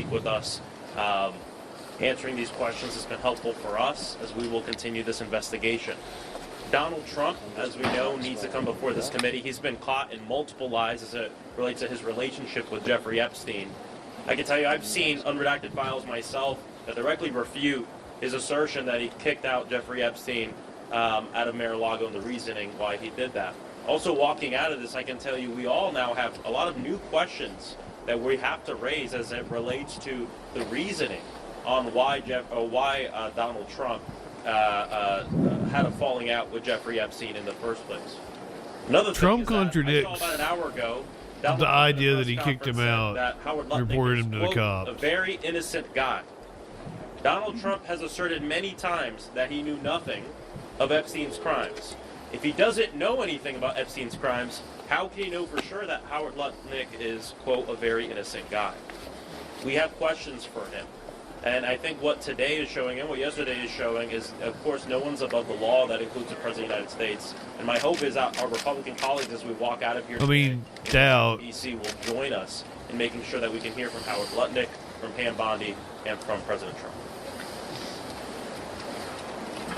week with us. Answering these questions has been helpful for us as we will continue this investigation. Donald Trump, as we know, needs to come before this committee. He's been caught in multiple lies as it relates to his relationship with Jeffrey Epstein. I can tell you I've seen unredacted files myself that directly refute his assertion that he kicked out Jeffrey Epstein out of Mar-a-Lago and the reasoning why he did that. Also, walking out of this, I can tell you we all now have a lot of new questions that we have to raise as it relates to the reasoning on why Donald Trump had a falling out with Jeffrey Epstein in the first place. Another Trump thing contradicts I saw about an hour ago, the idea that he kicked him out, reported him to the cops. A very innocent guy. Donald Trump has asserted many times that he knew nothing of Epstein's crimes. If he doesn't know anything about Epstein's crimes, how can he know for sure that Howard Lutnick is, quote, a very innocent guy? We have questions for him. And I think what today is showing and what yesterday is showing is, of course, no one's above the law. That includes the President of the United States. And my hope is that our Republican colleagues, as we walk out of here doubt. D.C., will join us in making sure that we can hear from Howard Lutnick, from Pam Bondi, and from President Trump.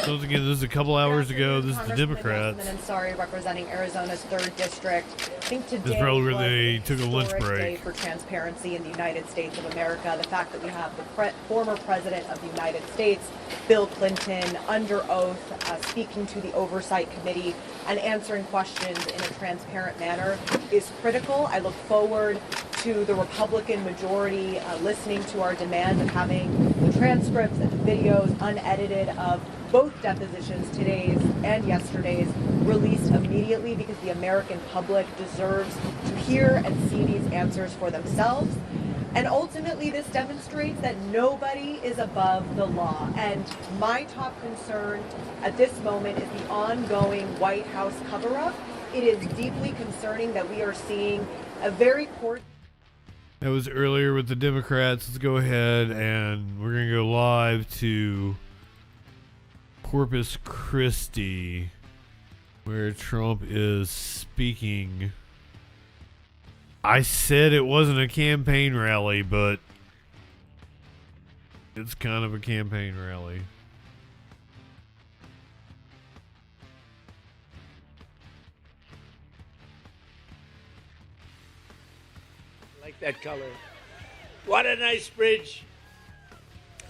So again, this is a couple hours ago. This is the Democrats. And sorry, representing Arizona's 3rd district. I think today this is probably where they took a lunch break. Day for transparency in the United States of America. The fact that we have the former president of the United States, Bill Clinton, under oath, speaking to the Oversight Committee and answering questions in a transparent manner is critical. I look forward to the Republican majority listening to our demand of having the transcripts and the videos unedited of both depositions, today's and yesterday's, released immediately, because the American public deserves to hear and see these answers for themselves. And ultimately, this demonstrates that nobody is above the law. And my top concern at this moment is the ongoing White House cover-up. It is deeply concerning that we are seeing a very court. That was earlier with the Democrats. Let's go ahead and we're going to go live to Corpus Christi, where Trump is speaking. I said it wasn't a campaign rally, but it's kind of a campaign rally. I like that color. What a nice bridge.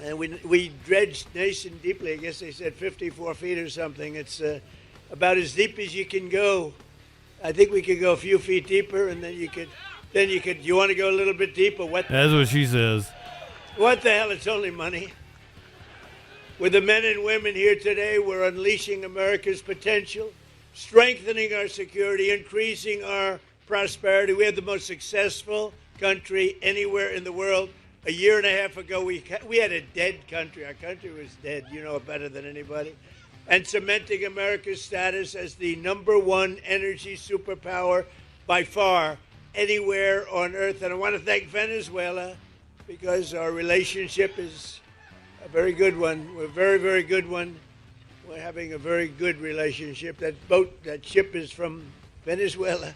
And we dredged nice and deeply. I guess they said 54 feet or something. It's about as deep as you can go. I think we could go a few feet deeper, and then you could. You want to go a little bit deeper? That's what she says. What the hell? It's only money. With the men and women here today, we're unleashing America's potential, strengthening our security, increasing our prosperity. We have the most successful country anywhere in the world. A year and a half ago, we had a dead country. Our country was dead. You know it better than anybody. And cementing America's status as the #1 energy superpower by far anywhere on earth. And I want to thank Venezuela, because our relationship is a very good one. We're a very, very good one. We're having a very good relationship. That ship is from Venezuela.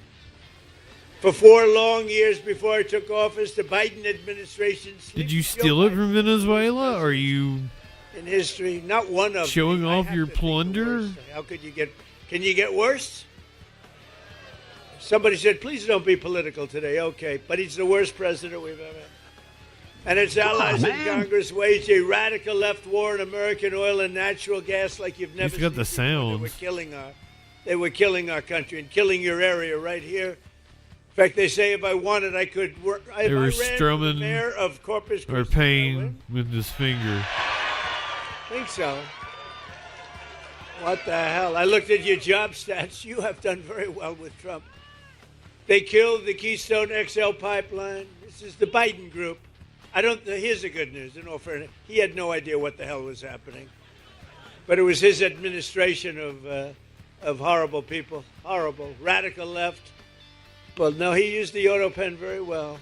For 4 long years before I took office, the Biden administration... Did you steal it from Venezuela? Or are you... in history, not one of showing off your plunder? How could you get... Can you get worse? Somebody said, please don't be political today. Okay, but he's the worst president we've ever had. And its allies in Congress waged a radical left war on American oil and natural gas like you've never seen. He's got the sounds. They were killing our country and killing your area right here. In fact, they say if I wanted, I could work. They were strumming mayor of Corpus Christi, or paying with his finger. I think so. What the hell? I looked at your job stats. You have done very well with Trump. They killed the Keystone XL pipeline. This is the Biden group. Here's the good news. In all fairness, he had no idea what the hell was happening. But it was his administration of horrible people. Horrible. Radical left. But no, he used the auto pen very well.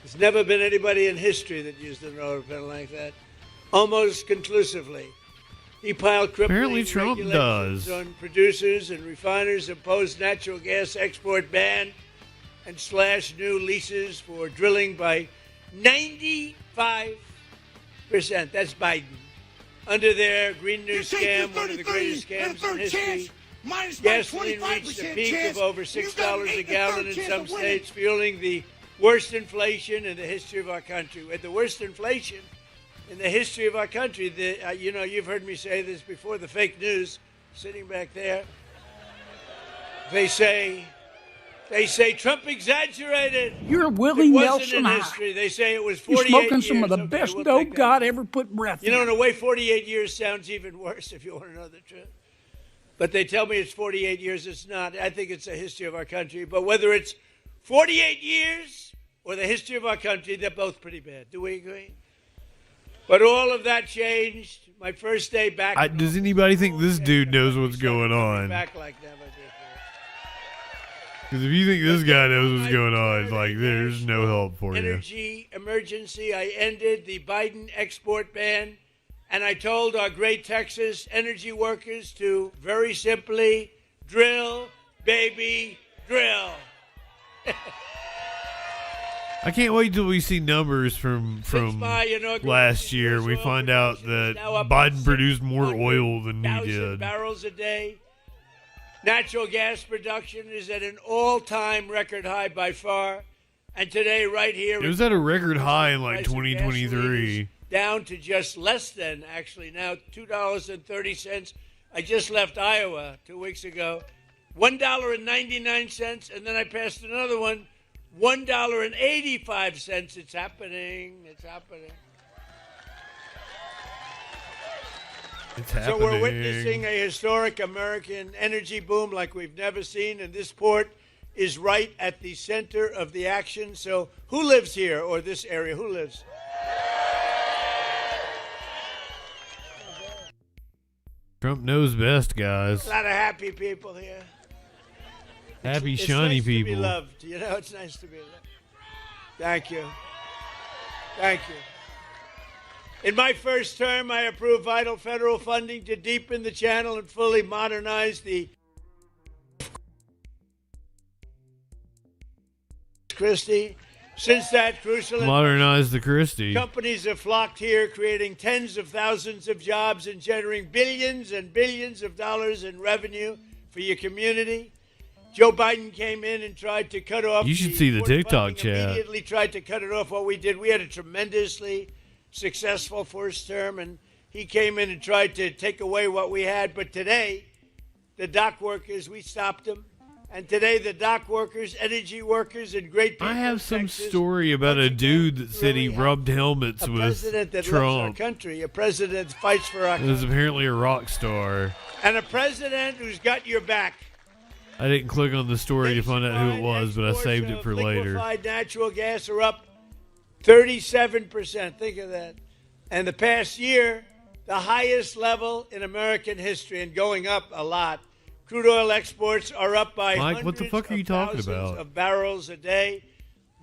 There's never been anybody in history that used an auto pen like that. Almost conclusively. He piled Apparently crippling Trump does. on producers and refiners, imposed natural gas export ban, and slashed new leases for drilling by 95%. That's Biden. Under their Green New scam, one of the greatest scams in history, gasoline reached a peak of over $6 a gallon in some states, fueling the worst inflation in the history of our country. We had the worst inflation in the history of our country. You've heard me say this before, the fake news sitting back there. They say Trump exaggerated. You're Willie Nelson in history. They say it was 48 You're smoking years. some of the best dope God ever put breath in. In a way, 48 years sounds even worse if you want to know the truth. But they tell me it's 48 years. It's not. I think it's the history of our country. But whether it's 48 years or the history of our country, they're both pretty bad. Do we agree? But all of that changed. My first day back. Does anybody think this dude knows what's going on? Back like never before. Because if you think this guy knows what's going on, like, there's no help for you. Energy emergency. I ended the Biden export ban, and I told our great Texas energy workers to very simply drill, baby, drill. I can't wait till we see numbers from last year. We find out that Biden produced more oil than he did. Barrels a day. Natural gas production is at an all-time record high by far. And today, right here... It was at a record high in, like, 2023. Down to just less than, actually, now $2.30. I just left Iowa 2 weeks ago. $1.99, and then I passed another one, $1.85. It's happening. It's happening. It's happening. So we're witnessing a historic American energy boom like we've never seen, and this port is right at the center of the action. So who lives here or this area? Who lives? Trump knows best, guys. A lot of happy people here. Happy, it's shiny nice people. To be loved. It's nice to be loved. Thank you. Thank you. In my first term, I approved vital federal funding to deepen the channel and fully modernize the Christie. Since that crucial modernize the Christie. Companies have flocked here, creating tens of thousands of jobs and generating billions and billions of dollars in revenue for your community. Joe Biden came in and tried to cut off. You should see the TikTok chat. Immediately tried to cut it off. What we did, we had a tremendously successful first term, and he came in and tried to take away what we had. But today, the dock workers, we stopped them. And today, the dock workers, energy workers, and great people. I have some Texas, story about a dude that said he rubbed helmets with president that Trump. loves our country, a president that fights for our He was country, apparently a rock star. and a president who's got your back. I didn't click on the story to find out who it was, but I saved it for later. Liquefied natural gas are up 37%. Think of that. And the past year, the highest level in American history, and going up a lot. Crude oil exports are up by Mike, what the fuck are you talking about? Of barrels a day.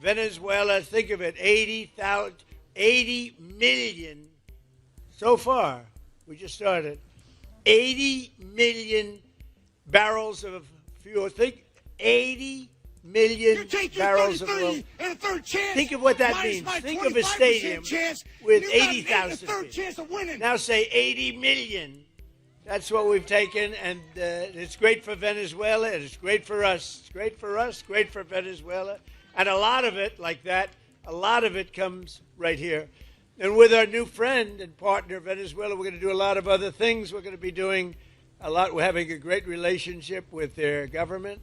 Venezuela, think of it, 80 million so far. We just started. 80 million barrels of fuel. Think 80 million barrels of oil. Think of what that means. Think of a stadium with 80,000 people. Now say 80 million. That's what we've taken, and it's great for Venezuela, and it's great for us. It's great for us, great for Venezuela. And a lot of it, like that, a lot of it comes right here. And with our new friend and partner, Venezuela, we're going to do a lot of other things. We're going to be doing a lot. We're having a great relationship with their government.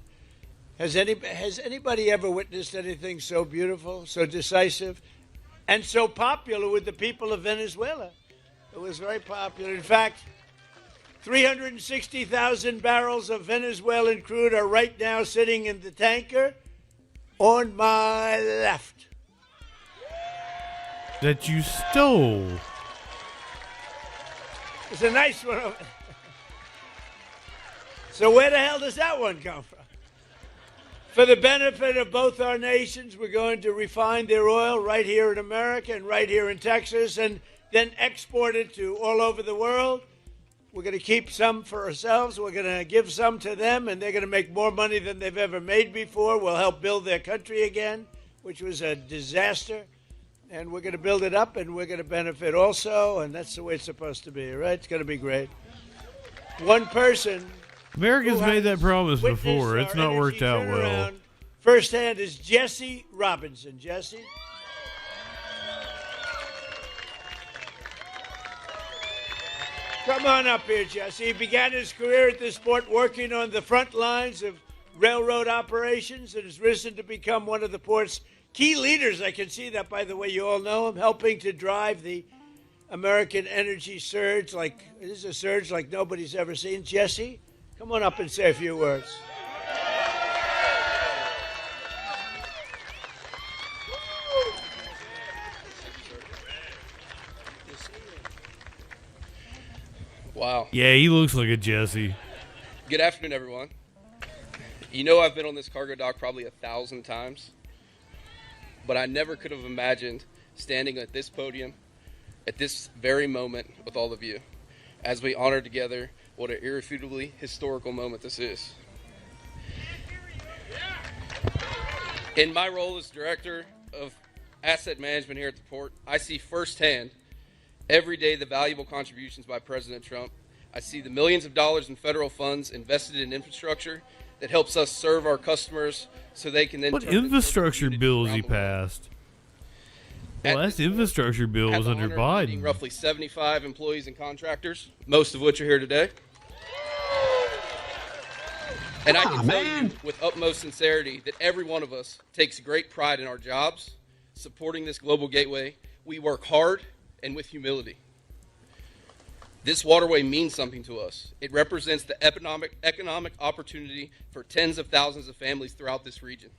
Has anybody ever witnessed anything so beautiful, so decisive, and so popular with the people of Venezuela? It was very popular. In fact, 360,000 barrels of Venezuelan crude are right now sitting in the tanker on my left. That you stole. It's a nice one. So where the hell does that one come from? For the benefit of both our nations, we're going to refine their oil right here in America and right here in Texas, and then export it to all over the world. We're going to keep some for ourselves. We're going to give some to them, and they're going to make more money than they've ever made before. We'll help build their country again, which was a disaster. and we're going to build it up, and we're going to benefit also, and that's the way it's supposed to be, right? It's going to be great. One person. America's made that promise witnessed before. It's our not energy worked out well. turnaround firsthand is Jesse Robinson. Jesse? Come on up here, Jesse. He began his career at this port working on the front lines of railroad operations and has risen to become one of the port's key leaders. I can see that, by the way. You all know him, helping to drive the American energy surge. This is a surge like nobody's ever seen. Jesse, come on up and say a few words. Wow. Yeah, he looks like a Jesse. Good afternoon, everyone. You know, I've been on this cargo dock probably 1,000 times, but I never could have imagined standing at this podium at this very moment with all of you as we honor together what an irrefutably historical moment this is. In my role as Director of Asset Management here at the port, I see firsthand every day the valuable contributions by President Trump. I see the millions of dollars in federal funds invested in infrastructure that helps us serve our customers so they can then... What turn infrastructure into bills he around the world. passed? Well, that infrastructure bill was under Biden. Roughly 75 employees and contractors, most of which are here today. And I can tell you with utmost sincerity that every one of us takes great pride in our jobs, supporting this global gateway. We work hard and with humility. This waterway means something to us. It represents the economic opportunity for tens of thousands of families throughout this region.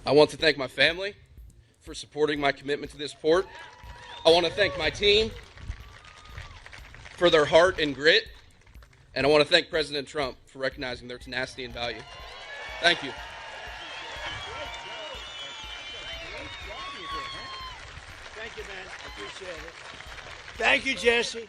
I want to thank my family for supporting my commitment to this port. I want to thank my team for their heart and grit. And I want to thank President Trump for recognizing their tenacity and value. Thank you. Thank you, man. I appreciate it. Thank you, Jesse.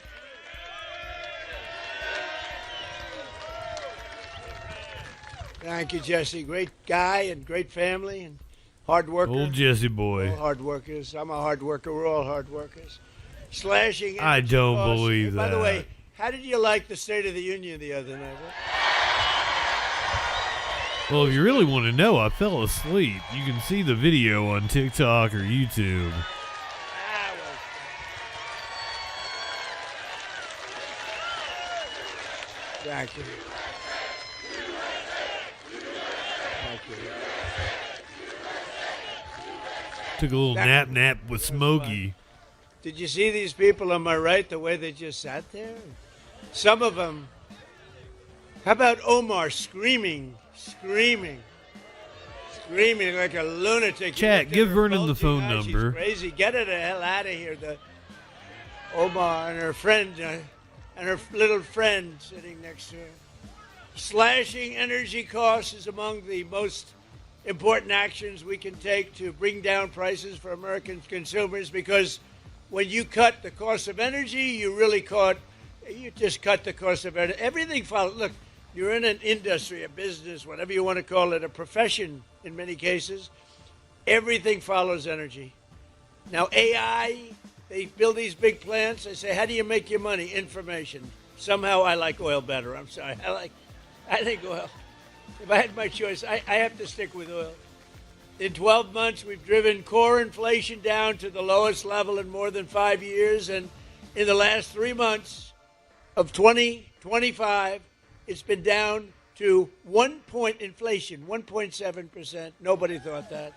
Thank you, Jesse. Great guy and great family and hard worker. Old Jesse boy. All hard workers. I'm a hard worker. We're all hard workers. Slashing. I don't costs. believe By that. the way, how did you like the State of the Union the other night? Well, if you really want to know, I fell asleep. You can see the video on TikTok or YouTube. Thank you. Thank you. Took a little nap with Smokey. Did you see these people on my right, the way they just sat there? Some of them. How about Omar screaming like a lunatic? Chat, give Vernon the phone She's number. crazy. Get her the hell out of here. Omar and her friend, and her little friend sitting next to her. Slashing energy costs is among the most important actions we can take to bring down prices for American consumers, because when you cut the cost of energy, you just cut the cost of energy. Everything follows. Look, you're in an industry, a business, whatever you want to call it, a profession in many cases. Everything follows energy. Now, AI, they build these big plants. They say, how do you make your money? Information. Somehow I like oil better. I'm sorry. I think oil. If I had my choice, I have to stick with oil. In 12 months, we've driven core inflation down to the lowest level in more than 5 years. And in the last 3 months of 2025, it's been down to 1 point inflation, 1.7%. Nobody thought that.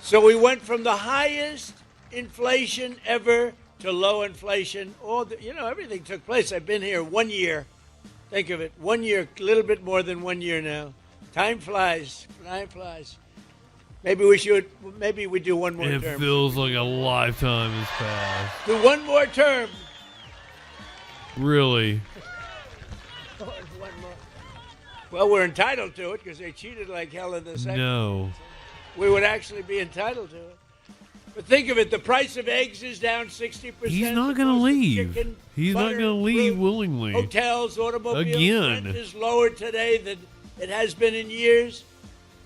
So we went from the highest inflation ever to low inflation. Everything took place. I've been here 1 year. Think of it, 1 year, a little bit more than 1 year now. Time flies. Time flies. Maybe we do one more term. It feels like a lifetime has passed. Do one more term. Really? One more. Well, we're entitled to it because they cheated like hell in the second. No. We would actually be entitled to it. But think of it, the price of eggs is down 60%. He's not going to leave. He's not going to leave willingly. Hotels, automobiles, Again. rent is lower today than it has been in years.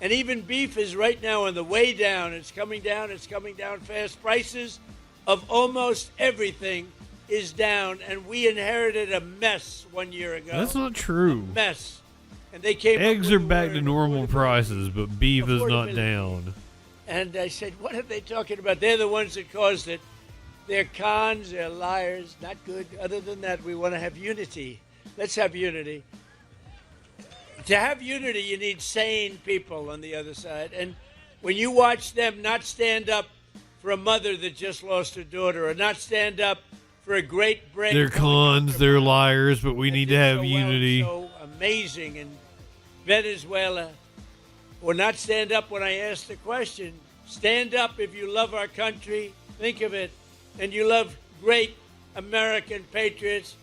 And even beef is right now on the way down. It's coming down fast. Prices of almost everything is down, and we inherited a mess 1 year ago. That's not true. A mess. And they came Eggs are back to normal prices, but beef is not down. And I said, what are they talking about? They're the ones that caused it. They're cons, they're liars, not good. Other than that, we want to have unity. Let's have unity. To have unity, you need sane people on the other side. And when you watch them not stand up for a mother that just lost her daughter, or not stand up for a great break. They're cons, they're liars, but we need to have unity. So amazing in Venezuela. Or not stand up when I ask the question. Stand up if you love our country. Think of it. And you love great American patriots.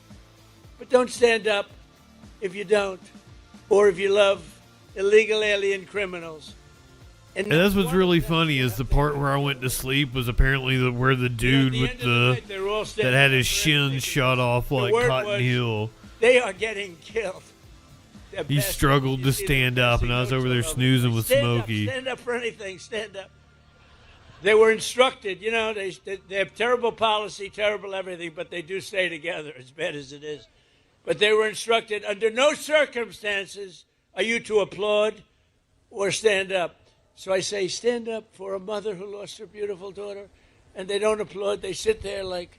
But don't stand up if you don't. Or if you love illegal alien criminals. And that's what's really funny is the part where I went to sleep was apparently where the dude with that had his shins shot off like Cotton Hill. They are getting killed. He struggled to stand up, and I was over there snoozing with Smokey. Stand up for anything. Stand up. They were instructed. You know, they have terrible policy, terrible everything, but they do stay together, as bad as it is. But they were instructed, under no circumstances are you to applaud or stand up. So I say, stand up for a mother who lost her beautiful daughter. And they don't applaud. They sit there like,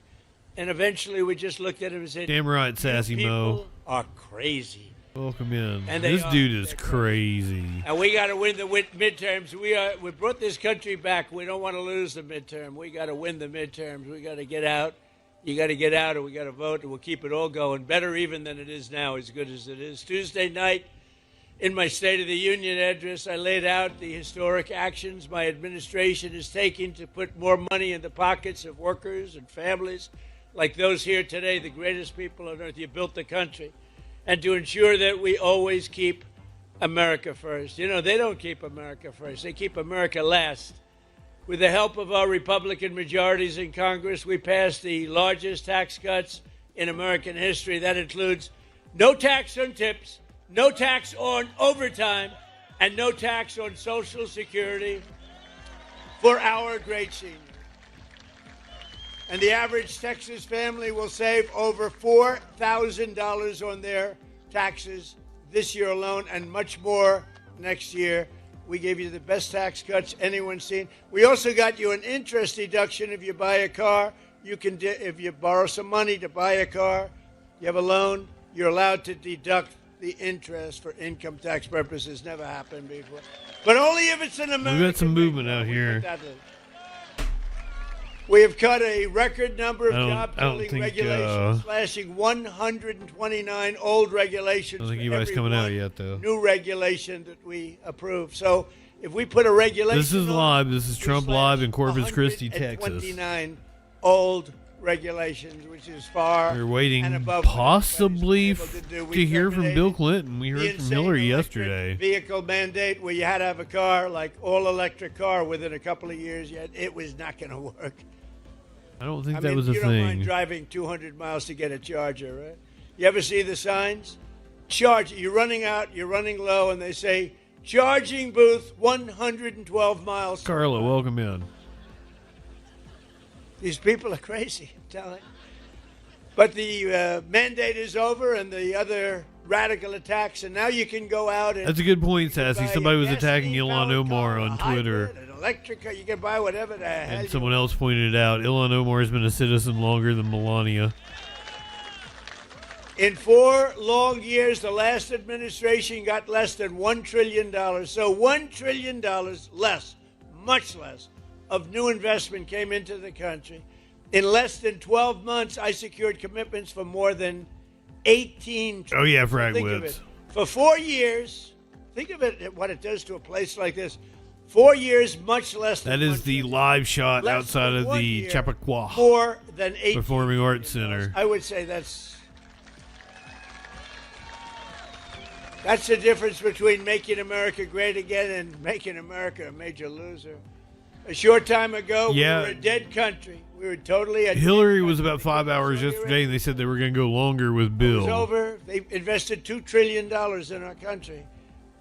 and eventually we just looked at him and said, damn right, Sassy Mo. People are crazy. Welcome in. And this dude is crazy. And we got to win the midterms. We brought this country back. We don't want to lose the midterm. We got to win the midterms. We got to get out. You got to get out, or we got to vote, and we'll keep it all going. Better even than it is now, as good as it is. Tuesday night, in my State of the Union address, I laid out the historic actions my administration is taking to put more money in the pockets of workers and families like those here today, the greatest people on earth. You built the country. And to ensure that we always keep America first. You know, they don't keep America first. They keep America last. With the help of our Republican majorities in Congress, we passed the largest tax cuts in American history. That includes no tax on tips, no tax on overtime, and no tax on Social Security for our great seniors. And the average Texas family will save over $4,000 on their taxes this year alone, and much more next year. We gave you the best tax cuts anyone's seen. We also got you an interest deduction if you buy a car. You can, if you borrow some money to buy a car, you have a loan, you're allowed to deduct the interest for income tax purposes. Never happened before. But only if it's an American. We've got some movement out here. We have cut a record number of job-killing regulations, slashing 129 old regulations. I don't think anybody's coming out yet, though. New regulation that we approve. So if we put a regulation, this is live. This is Trump live in Corpus Christi, Texas. 29 old regulations, which is far. We're waiting and above possibly to hear from Bill Clinton. We heard from Hillary yesterday. Vehicle mandate where you had to have a car, like all-electric car, within a couple of years. Yet it was not going to work. I don't think that was a thing. You don't mind driving 200 miles to get a charger, right? You ever see the signs? Charge. You're running out, you're running low, and they say, charging booth 112 miles. Carla, welcome in. These people are crazy, I'm telling you. But the mandate is over and the other radical attacks, and now you can go out and... That's a good point, Sassy. Somebody was attacking Ilhan Omar on Twitter. Electric car, you can buy whatever the hell. And someone else pointed it out. Ilhan Omar has been a citizen longer than Melania. In 4 long years, the last administration got less than $1 trillion. So $1 trillion less, much less, of new investment came into the country. In less than 12 months, I secured commitments for more than 18 trillion. Oh, yeah, Fragwitz. For 4 years, think of it, what it does to a place like this. 4 years, much less than that is the live shot outside of the Chappaqua more than Performing Arts Center. I would say that's the difference between making America great again and making America a major loser. A short time ago, we were a dead country. We were totally a Hillary was about 5 hours yesterday, and they said they were going to go longer with Bill. It was over. They invested $2 trillion in our country.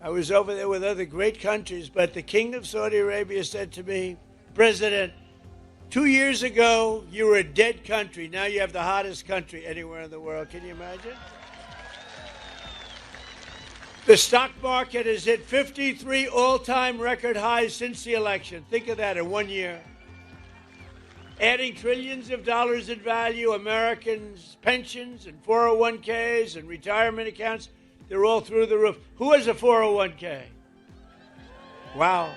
I was over there with other great countries, but the King of Saudi Arabia said to me, President, 2 years ago, you were a dead country. Now you have the hottest country anywhere in the world. Can you imagine? The stock market has hit 53 all-time record highs since the election. Think of that in 1 year. Adding trillions of dollars in value, Americans' pensions and 401ks and retirement accounts, they're all through the roof. Who has a 401k? Wow.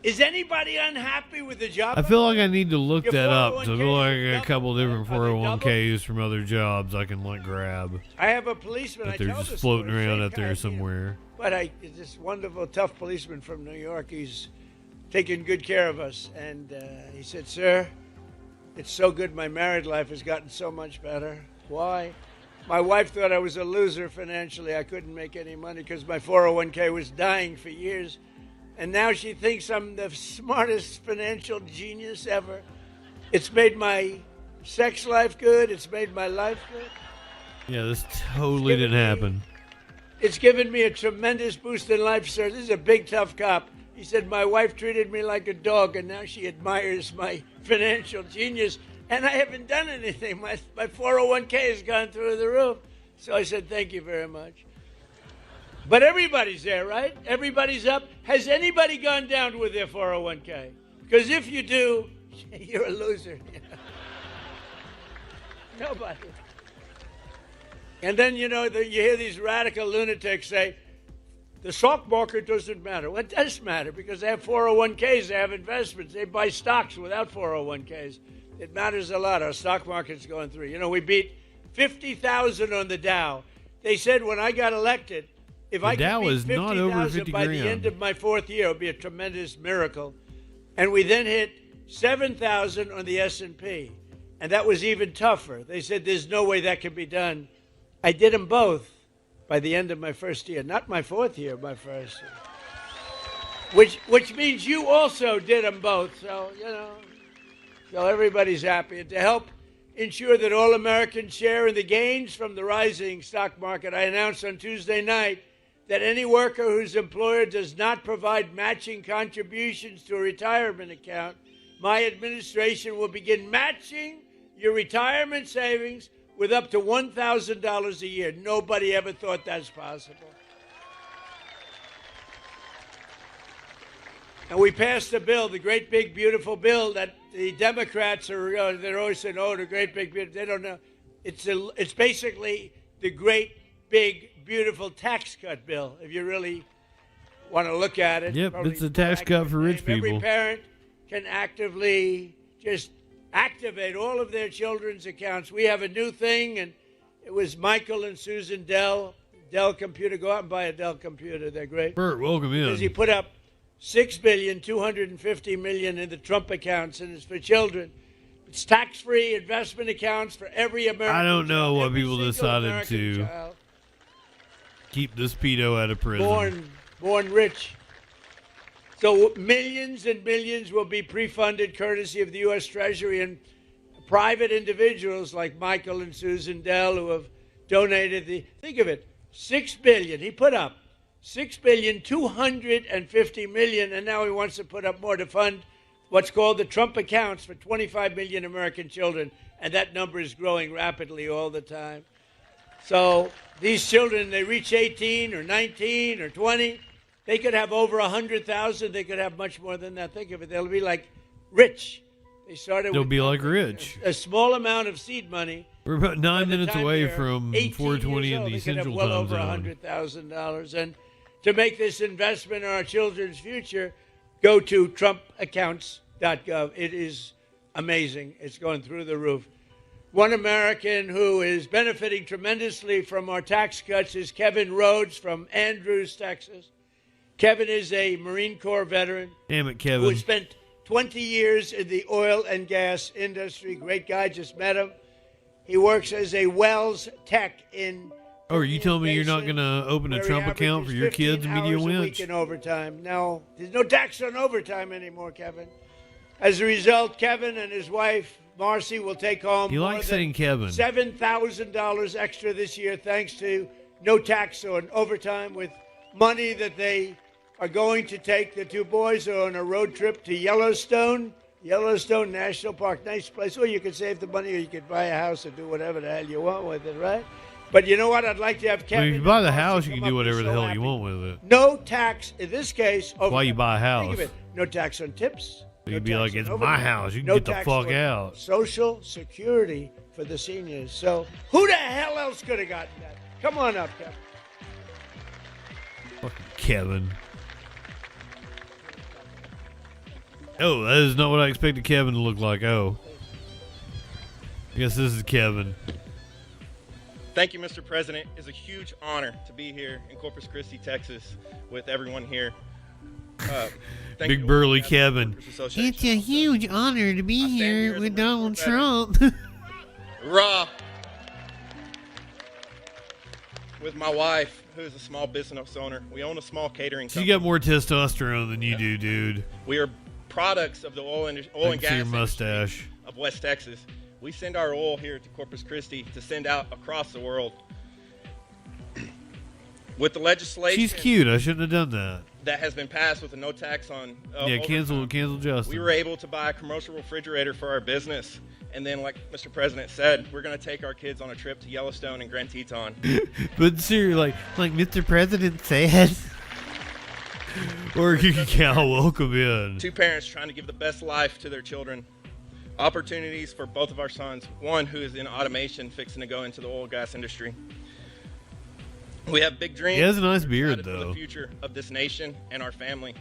Is anybody unhappy with the job? I feel like I need to look Your that up. 'Cause I feel like I 401k got a couple different Are they double? 401ks from other jobs I can like grab. I have a policeman. But I they're tell just this floating story, around same out there guy, somewhere. But this wonderful, tough policeman from New York, he's taking good care of us. And he said, sir, it's so good my married life has gotten so much better. Why? My wife thought I was a loser financially. I couldn't make any money because my 401k was dying for years. And now she thinks I'm the smartest financial genius ever. It's made my sex life good. It's made my life good. Yeah, this totally didn't happen. It's given me a tremendous boost in life, sir. This is a big, tough cop. He said, my wife treated me like a dog, and now she admires my financial genius. And I haven't done anything. My 401k has gone through the roof. So I said, thank you very much. But everybody's there, right? Everybody's up. Has anybody gone down with their 401k? Because if you do, you're a loser. Nobody. And then, you hear these radical lunatics say, the stock market doesn't matter. Well, it does matter because they have 401ks, they have investments, they buy stocks without 401ks. It matters a lot. Our stock market's going through. We beat 50,000 on the Dow. They said when I got elected, if I could beat 50,000 by the end of my fourth year, it would be a tremendous miracle. And we then hit 7,000 on the S&P. And that was even tougher. They said there's no way that can be done. I did them both by the end of my first year. Not my fourth year, my first year. Which means you also did them both. So, so everybody's happy. And to help ensure that all Americans share in the gains from the rising stock market, I announced on Tuesday night that any worker whose employer does not provide matching contributions to a retirement account, my administration will begin matching your retirement savings with up to $1,000 a year. Nobody ever thought that's possible. And we passed a bill, the great big beautiful bill that the Democrats are, they're always saying, oh, the great big beautiful, they don't know. It's basically the great big beautiful tax cut bill, if you really want to look at it. Yep, it's a tax cut for rich people. Every parent can actively just activate all of their children's accounts. We have a new thing, and it was Michael and Susan Dell Computer. Go out and buy a Dell computer. They're great. Bert, welcome in. Because he put up $6.25 billion in the Trump accounts, and it's for children. It's tax-free investment accounts for every American. I don't know child, why every people single decided American to child keep this pedo out of prison. born rich. So millions and millions will be pre-funded courtesy of the U.S. Treasury and private individuals like Michael and Susan Dell who have donated think of it, $6 billion. He put up $6.25 billion, and now he wants to put up more to fund what's called the Trump accounts for 25 million American children, and that number is growing rapidly all the time. So these children, they reach 18 or 19 or 20, they could have over 100,000. They could have much more than that. Think of it. They'll be like rich. They'll be like rich. A small amount of seed money. We're about 9 minutes away from 420 in the Central well Time over Zone. $100,000. And to make this investment in our children's future, go to TrumpAccounts.gov. It is amazing. It's going through the roof. One American who is benefiting tremendously from our tax cuts is Kevin Rhodes from Andrews, Texas. Kevin is a Marine Corps veteran. Damn it, Kevin. Who spent 20 years in the oil and gas industry. Great guy, just met him. He works as a wells tech in. Oh, are you telling me you're not going to open a Trump account for your kids' media winch? In overtime. No, there's no tax on overtime anymore, Kevin. As a result, Kevin and his wife, Marcy, will take home you like saying Kevin. $7,000 extra this year thanks to no tax on overtime with money that they are going to take. The two boys are on a road trip to Yellowstone National Park. Nice place. Well, you could save the money or you could buy a house or do whatever the hell you want with it, right? But you know what? I'd like to have Kevin. When you buy the house, you can do whatever the hell you want with it. No tax in this case. Why you buy a house? Think of it. No tax on tips. You'd be like, it's my house. You can get the fuck out. Social Security for the seniors. So who the hell else could have gotten that? Come on up, Kevin. Fucking Kevin. Oh, that is not what I expected Kevin to look like. Oh. I guess this is Kevin. Thank you, Mr. President. It's a huge honor to be here in Corpus Christi, Texas, with everyone here. Big burly Kevin. It's a huge honor to be here with Donald Trump. Raw. With my wife, who is a small business owner. We own a small catering company. You got more testosterone than you do, dude. We are products of the oil and gas your mustache of West Texas. We send our oil here to Corpus Christi to send out across the world. With the legislation, she's cute. I shouldn't have done that. That has been passed with a no tax on. Cancel Justin. We were able to buy a commercial refrigerator for our business, and then, like Mr. President said, we're going to take our kids on a trip to Yellowstone and Grand Teton. But seriously, like Mr. President said. Or Cal, welcome in. Two parents trying to give the best life to their children. Opportunities for both of our sons. One who is in automation, fixing to go into the oil and gas industry. We have big dreams. He has a nice beard, though. For the future of this nation and our family.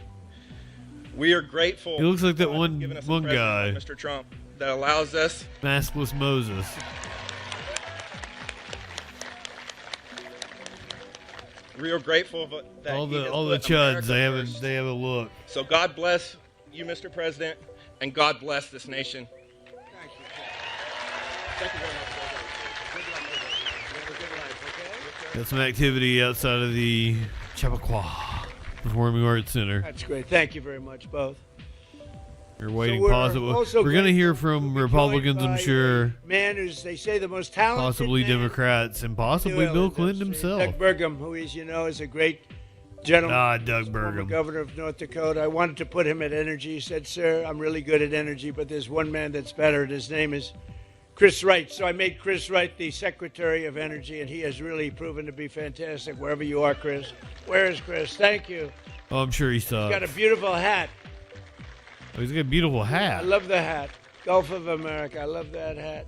We are grateful. He looks like that one guy, Mr. Trump, that allows us. Maskless Moses. Real grateful that all the chuds they have a look. So God bless you, Mr. President, and God bless this nation. Thank you. Thank you very much. Got some activity outside of the Chappaqua Performing Arts Center. That's great. Thank you very much, both. We're waiting. We're going to hear from Republicans, I'm sure. Man who's, they say, the most talented possibly man Democrats, and possibly Bill Clinton himself. Doug Burgum, who is, is a great gentleman. Doug Burgum. Governor of North Dakota. I wanted to put him at energy. He said, sir, I'm really good at energy, but there's one man that's better, and his name is Chris Wright. So I made Chris Wright the Secretary of Energy, and he has really proven to be fantastic wherever you are, Chris. Where is Chris? Thank you. Oh, I'm sure he sucks. He's got a beautiful hat. Oh, he's got a beautiful hat. I love the hat. Gulf of America. I love that hat.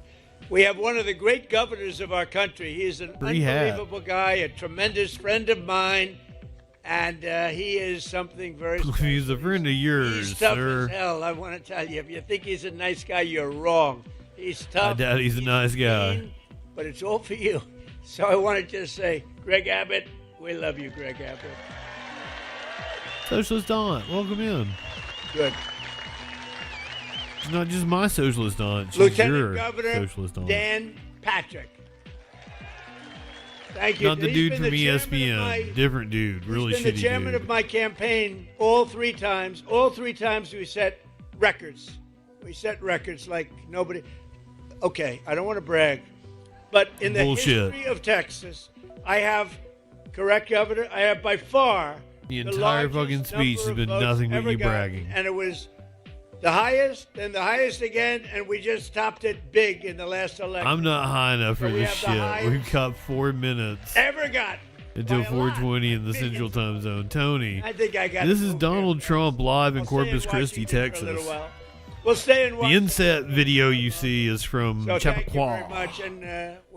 We have one of the great governors of our country. He's an unbelievable guy, a tremendous friend of mine, and he is something very special. He's a friend of yours, he's tough sir. as hell, I want to tell you. If you think he's a nice guy, you're wrong. He's tough. I doubt he's a nice guy. Mean, but it's all for you. So I want to just say, Greg Abbott, we love you, Greg Abbott. Socialist aunt, welcome in. Good. It's not just my socialist aunt. She's Lieutenant your Governor socialist aunt. Dan Patrick. Thank you. Not the dude from ESPN. Different dude. Really shitty dude. He's been the chairman of my campaign all three times. All three times we set records. We set records like nobody. Okay, I don't want to brag, but in the history of Texas, I have, correct, Governor, I have by far the entire fucking speech has been nothing but you bragging. And it was the highest, and the highest again, and we just topped it big in the last election. I'm not high enough for this shit. We've got 4 minutes. Ever got until 4:20 in the Central Time Zone. Tony, I think I got this is Donald Trump live in Corpus Christi, Texas. We'll stay in the inset video you see is from Chappaqua,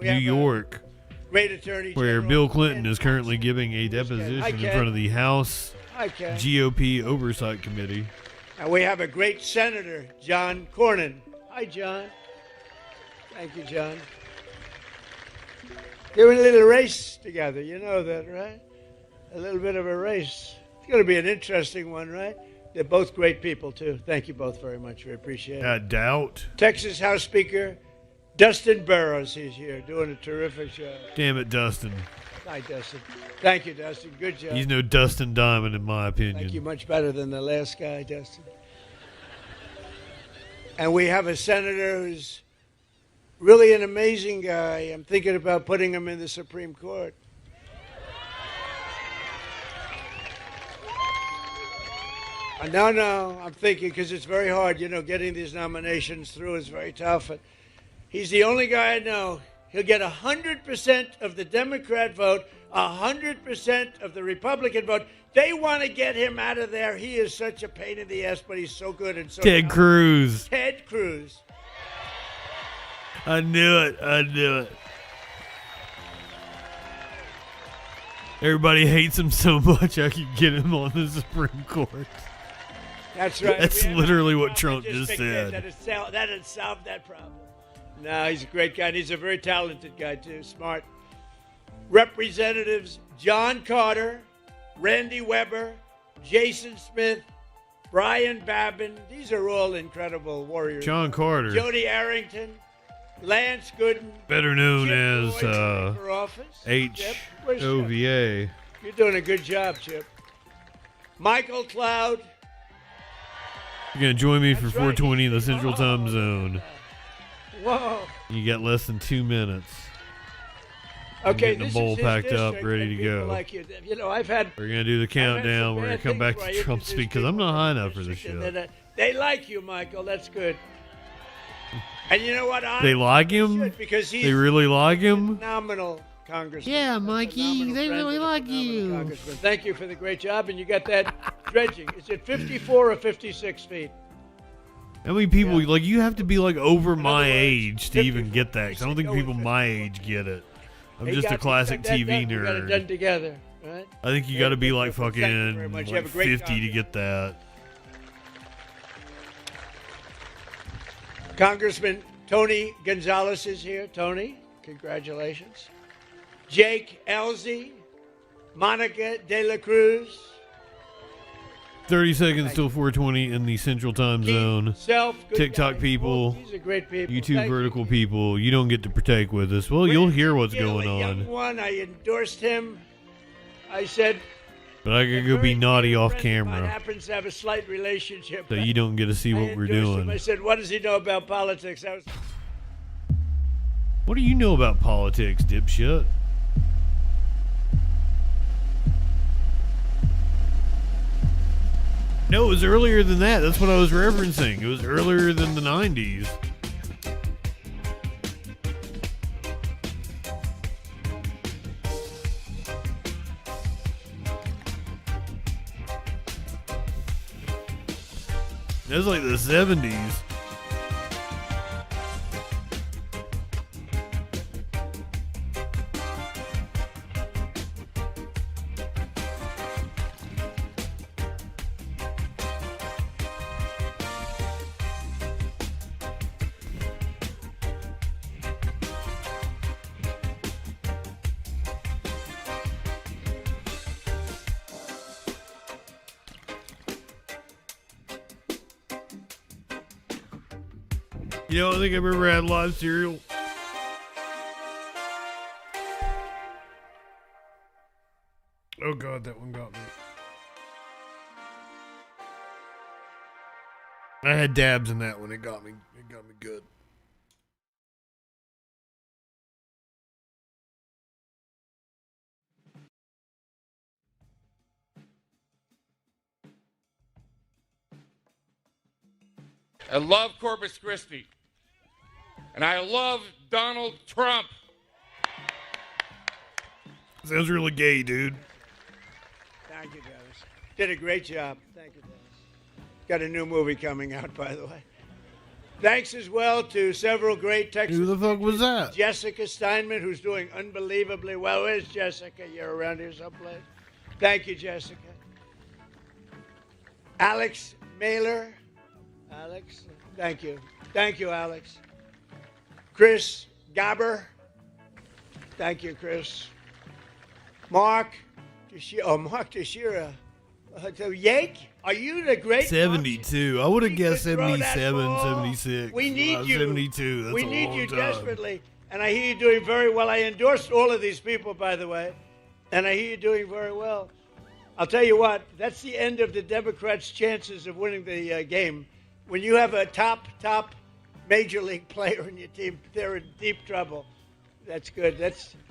New York, great attorney where Bill Clinton is currently giving a deposition in front of the House GOP Oversight Committee. And we have a great senator, John Cornyn. Hi, John. Thank you, John. They're in a little race together. You know that, right? A little bit of a race. It's going to be an interesting one, right? They're both great people, too. Thank you both very much. We appreciate it. I doubt. Texas House Speaker Dustin Burrows. He's here doing a terrific job. Damn it, Dustin. Hi, Dustin. Thank you, Dustin. Good job. He's no Dustin Diamond, in my opinion. Thank you. Much better than the last guy, Dustin. And we have a senator who's really an amazing guy. I'm thinking about putting him in the Supreme Court. No, I'm thinking because it's very hard. You know, getting these nominations through is very tough. And he's the only guy I know. He'll get 100% of the Democrat vote, 100% of the Republican vote. They want to get him out of there. He is such a pain in the ass, but he's so good and so Ted talented. Cruz. Ted Cruz. I knew it. Everybody hates him so much I could get him on the Supreme Court. That's right. That's literally what Trump just said. That had solved that problem. No, he's a great guy. And he's a very talented guy, too. Smart. Representatives John Carter, Randy Weber, Jason Smith, Brian Babin. These are all incredible warriors. John Carter. Jody Arrington, Lance Gooden. Better known Chip as Roy for office. Chip, where's Chip? HOVA. You're doing a good job, Chip. Michael Cloud. You're going to join me for That's 420 in the right. Central Time Zone. Whoa. You got less than 2 minutes. Okay, getting the this bowl is his packed up, district, ready and to people go. Like you know, I've had. We're going to do the countdown. We're going to come back to Trump speak because I'm not high enough for this shit. They like you, Michael. That's good. And you know what? They like him? Because he's They really like him? phenomenal congressman. Yeah, Mikey, they really like you. Congressman. Thank you for the great job, and you got that dredging. Is it 54 or 56 feet? How many people, Yeah. like, you have to be, like, over my words, age to even 54. get that, because I don't think Go people with my 54. age get it. I'm He just a got- classic he got that TV done. We got it done nerd. together, right? I think you Yeah, got to be, like, thank you very fucking, much. You like, have a great 50 to job. get that. Congressman Tony Gonzalez is here. Tony, congratulations. Jake Elzey, Monica De La Cruz, 30 seconds till 420 in the Central Time Zone. Self, good TikTok guy. people, These are great people. YouTube Thank vertical you. people, you don't get to partake with us. Well, you'll hear what's going A young on, one, I endorsed him. I said, but I could go be very naughty dear off friend of mine camera, happens to have a slight relationship. so you don't get to see I what we're endorsed him. I doing. said, what does he know about politics? I was, What do you know about politics, dipshit? No, it was earlier than that. That's what I was referencing. It was earlier than the 90s. It was like the 70s. You know, I think I've ever had live cereal. Oh God, that one got me. I had dabs in that one. It got me. It got me good. I love Corpus Christi. And I love Donald Trump. Sounds really gay, dude. thank you, Dennis. Did a great job. Thank you, Dennis. Got a new movie coming out, by the way. Thanks as well to several great Texas. Who the fuck was that? Jessica Steinman, who's doing unbelievably well. Where's Jessica? You're around here someplace. Thank you, Jessica. Alex Mailer. Alex, thank you. Thank you, Alex. Chris Gabber. Thank you, Chris. Mark Teixeira. Yake, are you the great 72. I would have We guessed could throw that 77, ball. 76. We need you. 72. That's we a need long you time. desperately. And I hear you doing very well. I endorsed all of these people, by the way. And I hear you doing very well. I'll tell you what, that's the end of the Democrats' chances of winning the game. When you have a top major league player in your team, they're in deep trouble. That's good.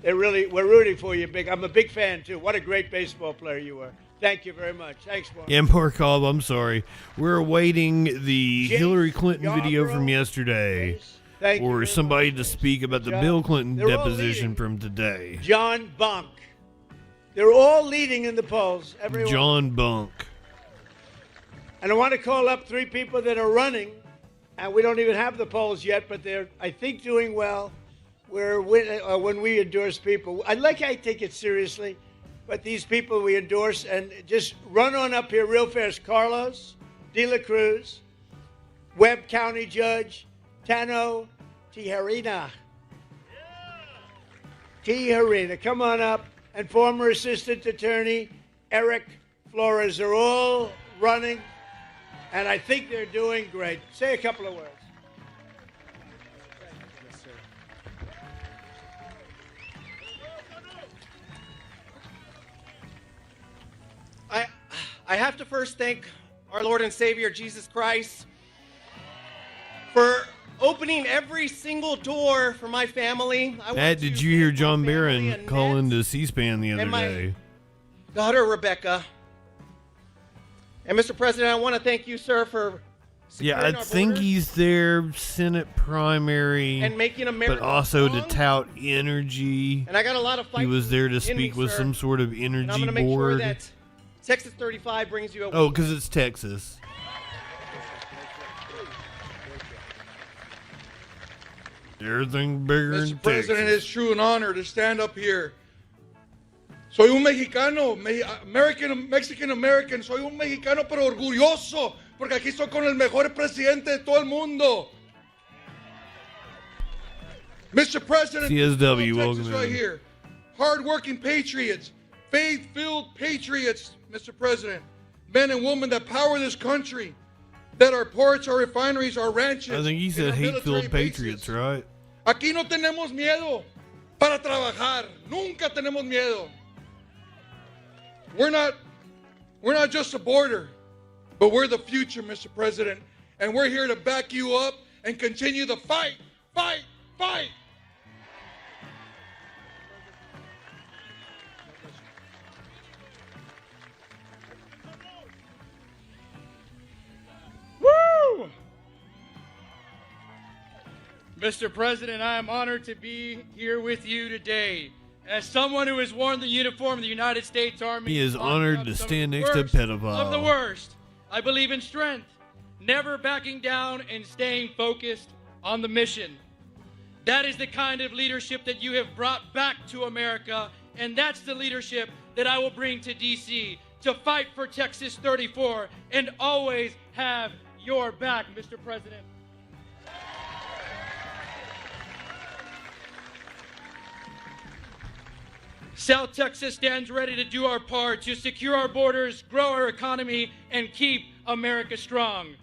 We're rooting for you, big. I'm a big fan too. What a great baseball player you were. Thank you very much. Thanks, Mark. Yeah, Markov, I'm sorry. We're awaiting the James Hillary Clinton video Yarborough. from yesterday, Yes. Thank you or very somebody much. to speak about the John. Bill Clinton They're all deposition leading. from today. John Bunk. They're all leading in the polls. Everyone. John Bunk. And I want to call up 3 people that are running, and we don't even have the polls yet, but they're, I think, doing well. When we endorse people, I take it seriously, but these people we endorse, and just run on up here real fast. Carlos De La Cruz, Webb County Judge Tano Tijerina. Tijerina, come on up. And former Assistant Attorney Eric Flores are all running, and I think they're doing great. Say a couple of words. I have to first thank our Lord and Savior, Jesus Christ, for opening every single door for my family. Matt, did you hear John Barron call into C-SPAN the other day? Daughter Rebecca. And Mr. President, I want to thank you, sir, for Yeah, I think he's their Senate primary, and making America but also strong. to tout energy. And I got a lot of fight He was there to in speak me, with sir. some sort of And I'm energy going to make sure board. that Texas 35 brings you a Oh, because it's Texas. Everything bigger in Mr. President, Texas. it's true an honor to stand up here. Soy un mexicano, Mexican American, soy un mexicano pero orgulloso, porque aquí estoy con el mejor presidente de todo el mundo. Mr. President, CSW, Texas welcome right in. here. Hard-working patriots, faith-filled patriots, Mr. President. Men and women that power this country, that our ports, our refineries, our ranches. I think he and said our hate-filled military patriots, bases. right? Aquí no tenemos miedo para trabajar. Nunca tenemos miedo. We're not just a border, but we're the future, Mr. President. And we're here to back you up and continue the fight, fight, fight. Woo! Mr. President, I am honored to be here with you today. As someone who has worn the uniform of the United States Army, He is honored to stand next to a of the pedophile. worst, I believe in strength, never backing down and staying focused on the mission. That is the kind of leadership that you have brought back to America, and that's the leadership that I will bring to D.C. to fight for Texas 34 and always have your back, Mr. President. South Texas stands ready to do our part to secure our borders, grow our economy, and keep America strong.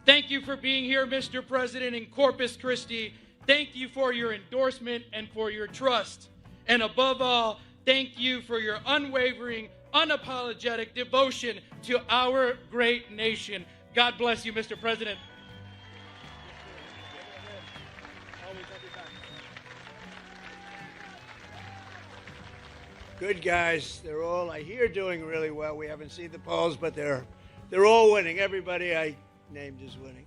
Thank you for being here, Mr. President, in Corpus Christi. Thank you for your endorsement and for your trust. And above all, thank you for your unwavering, unapologetic devotion to our great nation. God bless you, Mr. President. Good guys. They're all, I hear, doing really well. We haven't seen the polls, but they're all winning. Everybody I named is winning.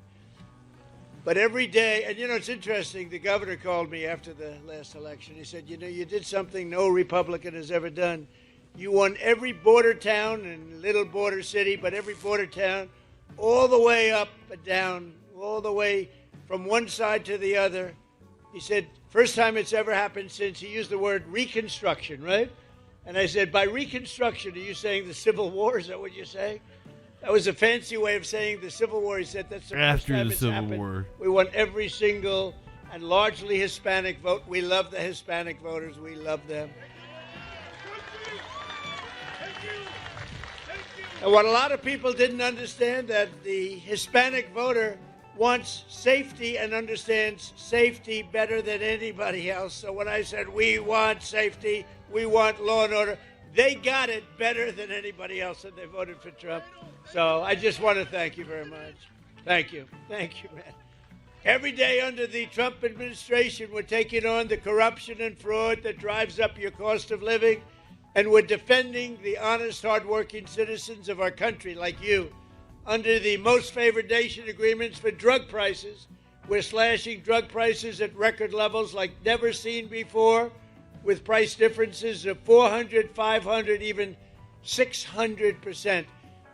But every day, and it's interesting, the governor called me after the last election. He said, you did something no Republican has ever done. You won every border town and little border city, but every border town, all the way up and down, all the way from one side to the other. He said, first time it's ever happened since, he used the word Reconstruction, right? And I said, by Reconstruction, are you saying the Civil War? Is that what you're saying? That was a fancy way of saying the Civil War. He said that's the first After time the it's Civil happened. War. We won every single and largely Hispanic vote. We love the Hispanic voters. We love them. And what a lot of people didn't understand, that the Hispanic voter wants safety and understands safety better than anybody else. So when I said we want safety, we want law and order, they got it better than anybody else, and they voted for Trump. So I just want to thank you very much. Thank you. Thank you, man. Every day under the Trump administration, we're taking on the corruption and fraud that drives up your cost of living. And we're defending the honest, hardworking citizens of our country like you. Under the most favored nation agreements for drug prices, we're slashing drug prices at record levels like never seen before, with price differences of 400, 500, even 600%.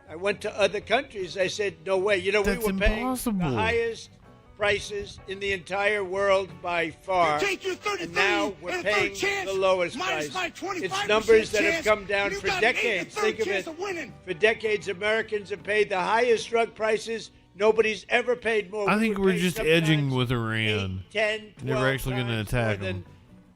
I went to other countries. I said, no way. You know, That's we were paying impossible. the highest prices in the entire world by far. And now we're paying the lowest price. It's numbers that have come down for decades. Think of it. For decades, Americans have paid the highest drug prices. Nobody's ever paid more. I think would we're pay just edging sometimes with Iran. 8, 10, 12 Never actually going to times attack more than them.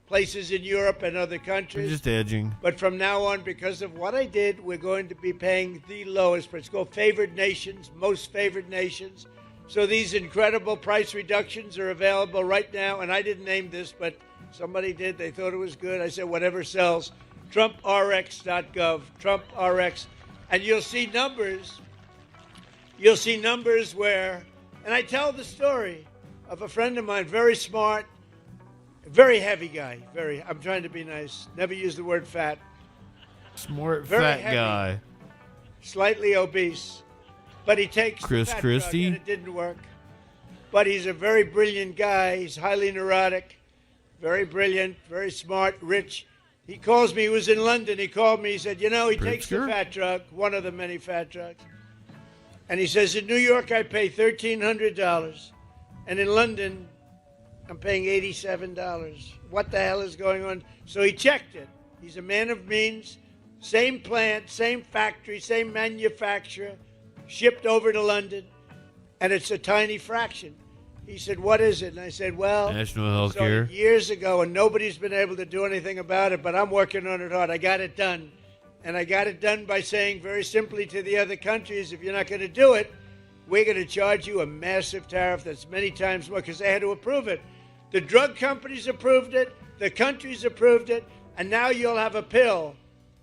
places in Europe and other We're countries. just edging. But from now on, because of what I did, we're going to be paying the lowest price. It's called favored nations, most favored nations. So these incredible price reductions are available right now. And I didn't name this, but somebody did. They thought it was good. I said, whatever sells. TrumpRx.gov, TrumpRx. And you'll see numbers. You'll see numbers where, and I tell the story of a friend of mine, very smart, very heavy guy. I'm trying to be nice. Never use the word fat. Smart Very fat heavy. guy. Slightly obese. But he takes Chris the fat Christie? drug and it didn't work. But he's a very brilliant guy. He's highly neurotic, very brilliant, very smart, rich. He calls me. He was in London. He called me. He said, you know, he takes the fat drug, one of the many fat drugs. And he says, in New York, I pay $1,300. And in London, I'm paying $87. What the hell is going on? So he checked it. He's a man of means. Same plant, same factory, same manufacturer. Shipped over to London, and it's a tiny fraction. He said, what is it? And I said, well, National health care. years ago, and nobody's been able to do anything about it, but I'm working on it hard. I got it done. And I got it done by saying very simply to the other countries, if you're not going to do it, we're going to charge you a massive tariff that's many times more, because they had to approve it. The drug companies approved it, the countries approved it, and now you'll have a pill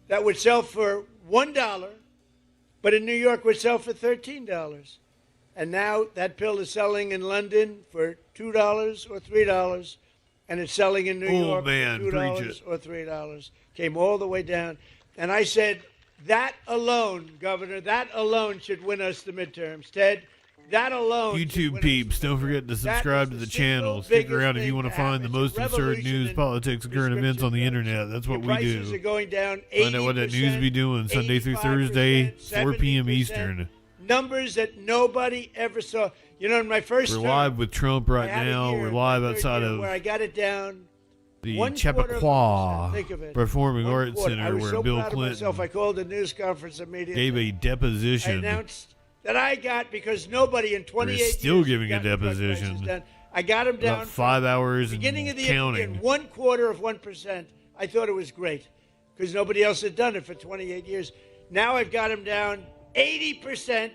that would sell for $1, but in New York would sell for $13. And now that pill is selling in London for $2 or $3, and it's selling in New York for $2 or $3. Came all the way down. And I said, that alone, Governor, that alone should win us the midterms. Ted, that alone. YouTube peeps, don't forget to subscribe to the channel. Stick around if you want to find the most absurd news, politics, and current events on the internet. That's what we do. Prices are going down 80%, Find out what that news be doing Sunday through Thursday, 4 p.m. Eastern. Numbers that nobody ever saw. You know, in my first We're term, live with Trump right now. We're live outside of where I got it down. the 1/4%, Chappaqua think of it. Performing Arts 1/4. Center, I was where so Bill proud of myself, Clinton I called a news conference immediately. gave a deposition. I announced that I got, because nobody in 28 We're still years giving a got the drug prices deposition. down. I got them down About 5 hours and beginning of the counting. year, 1/4%. I thought it was great because nobody else had done it for 28 years. Now I've got them down 80%,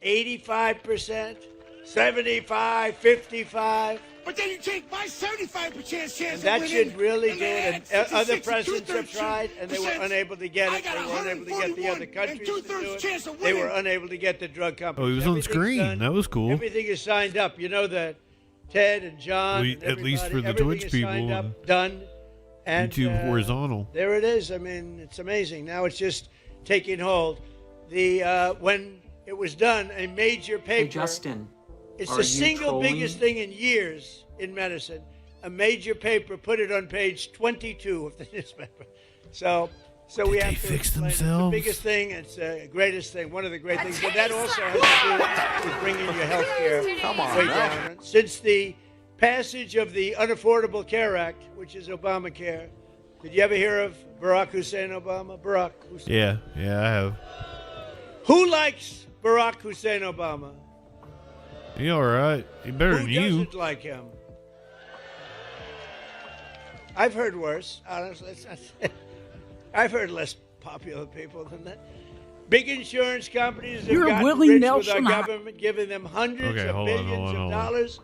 85%, 75, 55. But then you take my 75% chance And of that winning, should really and do then it. add And other 66 presidents have 2/3 tried, and they were unable to get I it. got They were unable to get the other 141 countries to do 2/3 chance it. of They were winning. unable to get the drug companies. Oh, he was on Everything's screen. done. That was cool. Everything is signed up. You know that Ted and John, and At least for the everybody, Twitch everything is signed people up, and done. And, YouTube horizontal. There it is. I mean, it's amazing. Now it's just taking hold. The when it was done, a major paper. Hey, Justin, It's are the you single trolling? biggest thing in years in medicine. A major paper put it on page 22 of the newspaper. So we have to fix explain. It's themselves? the biggest thing. It's the greatest thing. One of the great things. But that also has to do with bringing your health care way down. Since the passage of the Unaffordable Care Act, which is Obamacare, did you ever hear of Barack Hussein Obama? Barack Hussein. Yeah, I have. Who likes Barack Hussein Obama? He all right. He better than Who you. doesn't like him? I've heard worse, honestly. I've heard less popular people than that. Big insurance companies have You're gotten Willie rich Nelson. with our government giving them hundreds Okay, of hold on, billions hold on, of hold on. dollars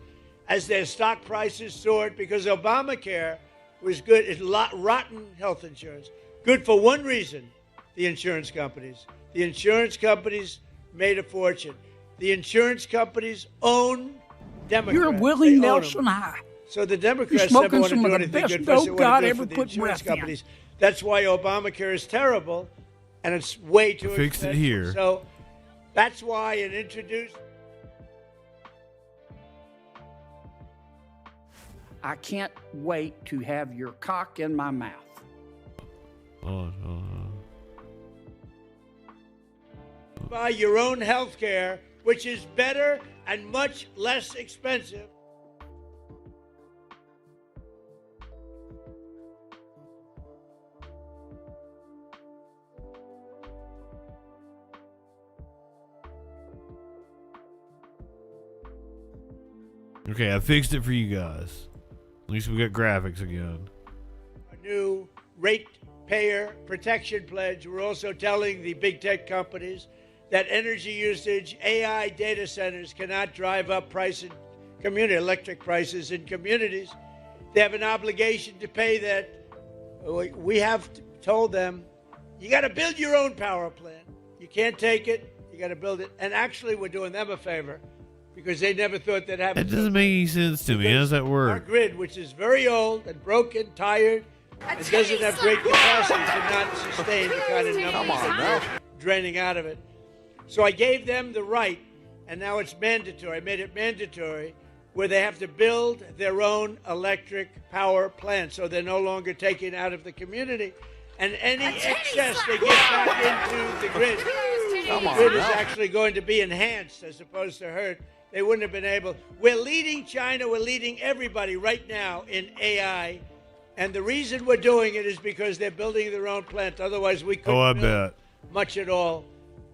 as their stock prices soared because Obamacare was good. It's rotten health insurance. Good for one reason, the insurance companies. The insurance companies made a fortune. The insurance companies own Democrats. You're Willie They own Nelson them. high. So the Democrats You're never smoking want to some do of the anything best good for us. They dope want God to do it ever for the put insurance breath in. companies. That's why Obamacare is terrible, and it's way too Fix it expensive. here. So that's why it introduced. I can't wait to have your cock in my mouth. Buy your own health care, which is better and much less expensive. Okay, I fixed it for you guys. At least we got graphics again. A new ratepayer protection pledge. We're also telling the big tech companies that energy usage, AI data centers cannot drive up price in community, electric prices in communities. They have an obligation to pay that. We have told them, you got to build your own power plant. You can't take it. You got to build it. And actually, we're doing them a favor because they never thought that happened. That doesn't make any sense to me. How does that Our work? grid, which is very old and broken, tired, and doesn't have great capacity to not sustain the kind of numbers that are draining out of it. So I gave them the right, and now it's mandatory. I made it mandatory where they have to build their own electric power plant, so they're no longer taking out of the community. And any excess they get back into the grid, the grid is actually going to be enhanced as opposed to hurt. They wouldn't have been able. We're leading China. We're leading everybody right now in AI. And the reason we're doing it is because they're building their own plant. Otherwise, we couldn't build much at all.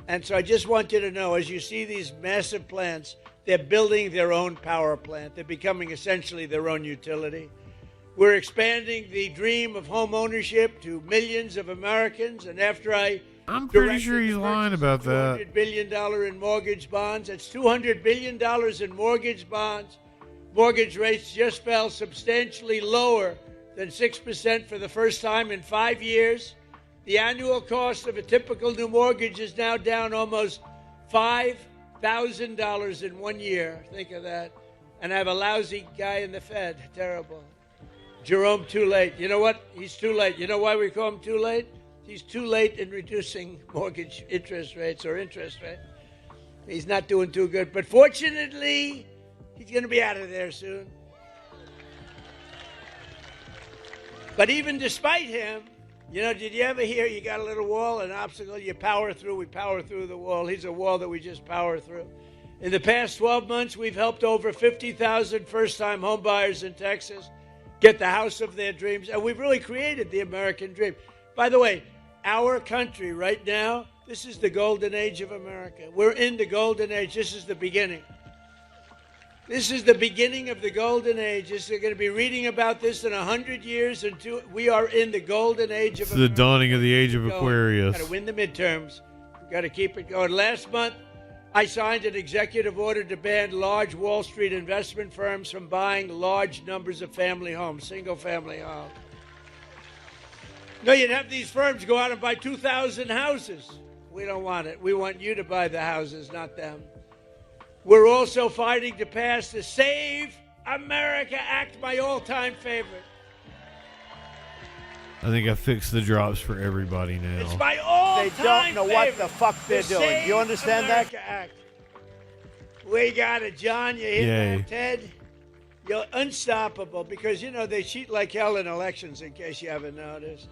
And so I just want you to know, as you see these massive plants, they're building their own power plant. They're becoming essentially their own utility. We're expanding the dream of home ownership to millions of Americans. And after I'm pretty sure he's lying about that. $200 billion in mortgage bonds. That's $200 billion in mortgage bonds. Mortgage rates just fell substantially lower than 6% for the first time in 5 years. The annual cost of a typical new mortgage is now down almost $5,000 in 1 year. Think of that. And I have a lousy guy in the Fed. Terrible. Jerome, too late. You know what? He's too late. You know why we call him too late? He's too late in reducing mortgage interest rates or interest rate. He's not doing too good. But fortunately, he's going to be out of there soon. But even despite him, you know, did you ever hear you got a little wall, an obstacle, you power through, we power through the wall. He's a wall that we just power through. In the past 12 months, we've helped over 50,000 first-time home buyers in Texas get the house of their dreams, and we've really created the American dream. By the way, our country right now, this is the golden age of America. We're in the golden age. This is the beginning. This is the beginning of the golden age. You're going to be reading about this in 100 years. We are in the golden age of America. It's the dawning of the age of Aquarius. Got to win the midterms. Got to keep it going. Last month, I signed an executive order to ban large Wall Street investment firms from buying large numbers of family homes, single-family homes. No, you'd have these firms go out and buy 2,000 houses. We don't want it. We want you to buy the houses, not them. We're also fighting to pass the Save America Act, my all-time favorite. I think I fixed the drops for everybody now. It's my all-time They don't know what favorite. the fuck they're The doing. Save You understand America that? Act. We got it, John. You hear Yay. that, Ted? You're unstoppable because, you know, they cheat like hell in elections, in case you haven't noticed.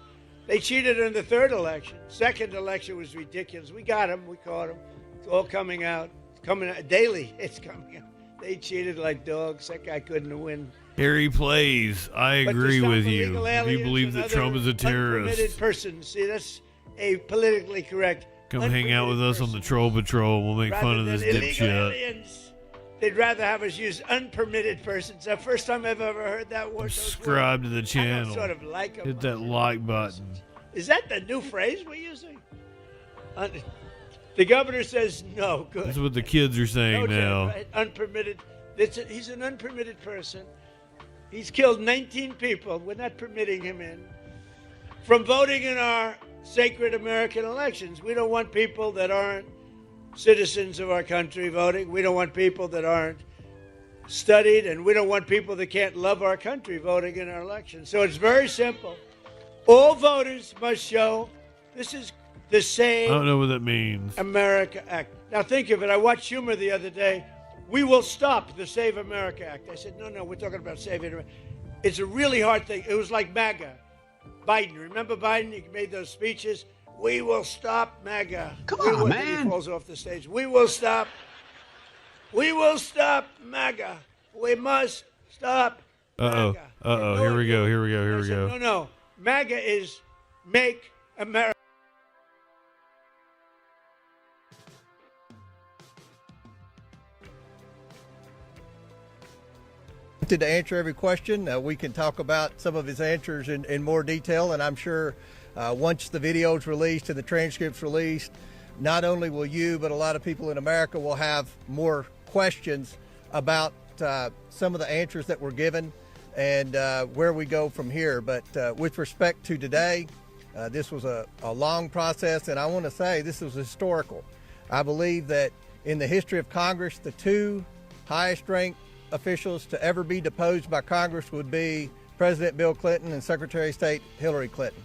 They cheated in the third election. Second election was ridiculous. We got them. We caught them. It's all coming out. It's coming out daily. It's coming out. They cheated like dogs. That guy couldn't win. Harry plays. I But to agree stop with you. illegal If you aliens believe and that Trump other is a unpermitted terrorist, person. See, that's a politically correct. come hang out with us on the Troll Patrol. We'll make fun of this illegal dipshit. aliens, they'd rather have us use unpermitted persons. The first time I've ever heard that word. Subscribe to the channel. sort of like 'em. Hit that like button. Is that the new phrase we're using? The governor says no. Good. That's what the kids are saying No, Jeff, now. right? Unpermitted. He's an unpermitted person. He's killed 19 people. We're not permitting him in. From voting in our sacred American elections. We don't want people that aren't citizens of our country voting. We don't want people that aren't studied, and we don't want people that can't love our country voting in our election. So it's very simple. All voters must show this is the Save I don't know what that means. America Act. Now think of it. I watched Schumer the other day. We will stop the Save America Act. I said, no, we're talking about saving America. It's a really hard thing. It was like MAGA. Biden, remember Biden? He made those speeches. We will stop MAGA. Come on, Then he man. falls off the stage. We will stop MAGA. We must stop MAGA. Here we go. I said, No. MAGA is Make America. To answer every question. We can talk about some of his answers in more detail, and I'm sure once the video's released and the transcript's released, not only will you, but a lot of people in America will have more questions about some of the answers that were given and where we go from here. But with respect to today, this was a long process, and I want to say this was historical. I believe that in the history of Congress, the two highest ranked officials to ever be deposed by Congress would be President Bill Clinton and Secretary of State Hillary Clinton.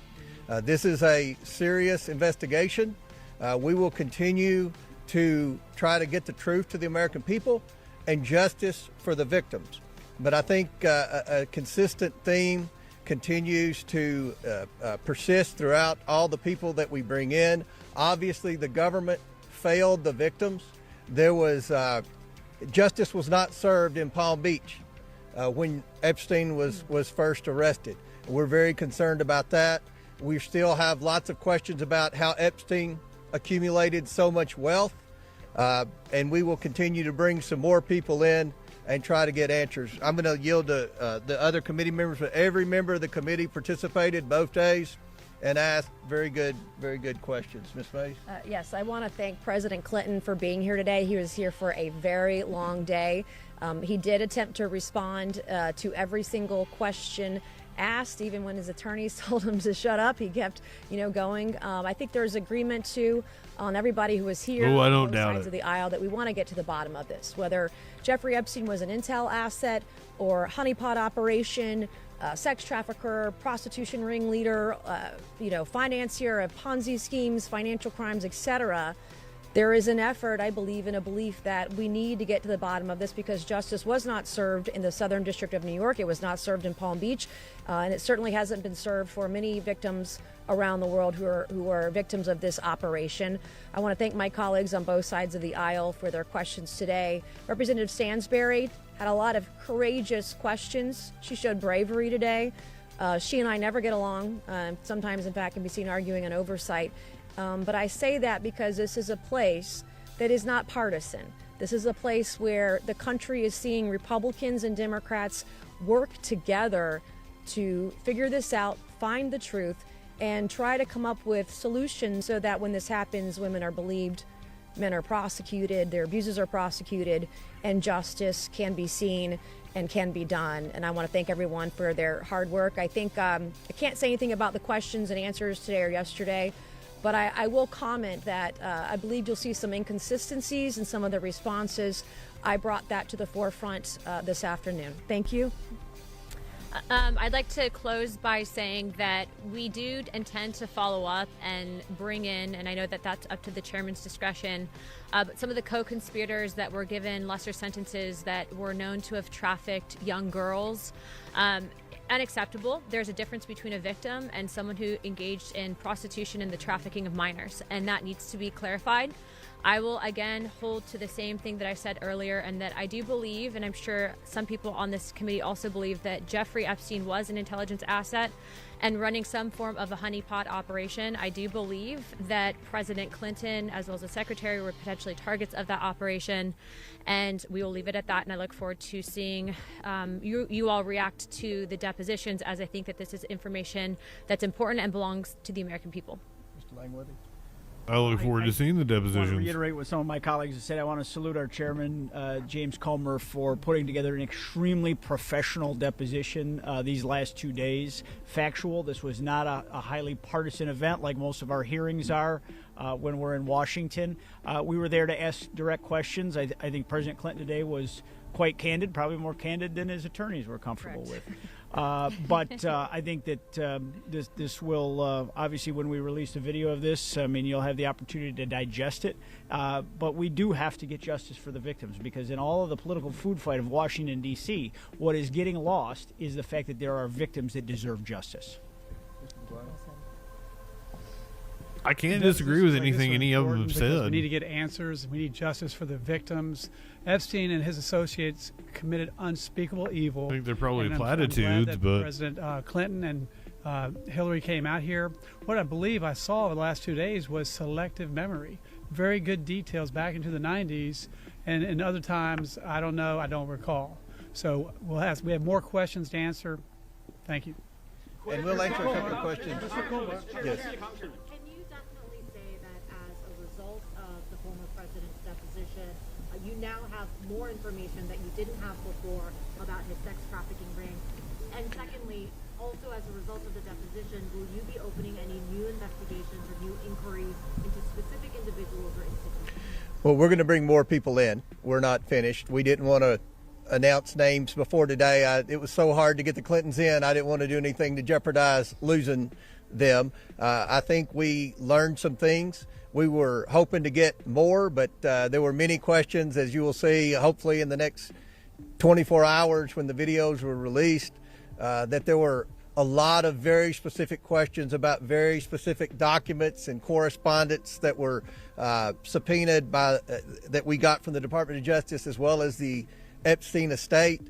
This is a serious investigation. We will continue to try to get the truth to the American people and justice for the victims. But I think a consistent theme continues to persist throughout all the people that we bring in. Obviously, the government failed the victims. There was justice was not served in Palm Beach when Epstein was first arrested. We're very concerned about that. We still have lots of questions about how Epstein accumulated so much wealth, and we will continue to bring some more people in and try to get answers. I'm going to yield to the other committee members, but every member of the committee participated both days and asked very good questions. Ms. Mays? Yes, I want to thank President Clinton for being here today. He was here for a very long day. He did attempt to respond to every single question asked, even when his attorneys told him to shut up. He kept, going. I think there's agreement too on everybody who was here I on don't both doubt sides it. of the aisle that we want to get to the bottom of this. Whether Jeffrey Epstein was an intel asset or honeypot operation, sex trafficker, prostitution ringleader, financier of Ponzi schemes, financial crimes, etc. There is an effort, I believe, and a belief that we need to get to the bottom of this because justice was not served in the Southern District of New York. It was not served in Palm Beach, and it certainly hasn't been served for many victims around the world who are victims of this operation. I want to thank my colleagues on both sides of the aisle for their questions today. Representative Stansberry had a lot of courageous questions. She showed bravery today. She and I never get along. Sometimes, in fact, can be seen arguing on oversight. But I say that because this is a place that is not partisan. This is a place where the country is seeing Republicans and Democrats work together to figure this out, find the truth, and try to come up with solutions so that when this happens, women are believed, men are prosecuted, their abuses are prosecuted, and justice can be seen and can be done. And I want to thank everyone for their hard work. I think I can't say anything about the questions and answers today or yesterday, but I will comment that I believe you'll see some inconsistencies in some of the responses. I brought that to the forefront this afternoon. Thank you. I'd like to close by saying that we do intend to follow up and bring in, and I know that that's up to the chairman's discretion, but some of the co-conspirators that were given lesser sentences that were known to have trafficked young girls. Unacceptable. There's a difference between a victim and someone who engaged in prostitution and the trafficking of minors, and that needs to be clarified. I will again hold to the same thing that I said earlier, and that I do believe, and I'm sure some people on this committee also believe, that Jeffrey Epstein was an intelligence asset and running some form of a honeypot operation. I do believe that President Clinton, as well as the secretary, were potentially targets of that operation, and we will leave it at that. And I look forward to seeing you all react to the depositions, as I think that this is information that's important and belongs to the American people. Mr. Langworthy. I look forward to seeing the I want to depositions. reiterate what some of my colleagues have said. I want to salute our chairman, James Comer, for putting together an extremely professional deposition these last 2 days. Factual. This was not a highly partisan event like most of our hearings are when we're in Washington. We were there to ask direct questions. I think President Clinton today was quite candid, probably more candid than his attorneys were comfortable with. But I think that this will obviously, when we release the video of this, I mean, you'll have the opportunity to digest it. But we do have to get justice for the victims, because in all of the political food fight of Washington, D.C., what is getting lost is the fact that there are victims that deserve justice. I can't disagree with anything any of them have said. We need to get answers. We need justice for the victims. Epstein and his associates committed unspeakable evil. I think they're probably And platitudes, I'm glad that but President Clinton and Hillary came out here. What I believe I saw over the last 2 days was selective memory. Very good details back into the 90s, and in other times, I don't know, I don't recall. So we have more questions to answer. Thank you. And we'll answer a couple of questions. Yes. Can you definitely say that as a result of the former president's deposition, you now have more information that you didn't have before about his sex trafficking ring? And secondly, also as a result of the deposition, will you be opening any new investigations or new inquiries into specific individuals or institutions? Well, we're going to bring more people in. We're not finished. We didn't want to announce names before today. It was so hard to get the Clintons in. I didn't want to do anything to jeopardize losing them. I think we learned some things. We were hoping to get more, but there were many questions, as you will see, hopefully in the next 24 hours when the videos were released, that there were a lot of very specific questions about very specific documents and correspondence that were subpoenaed by that we got from the Department of Justice, as well as the Epstein estate.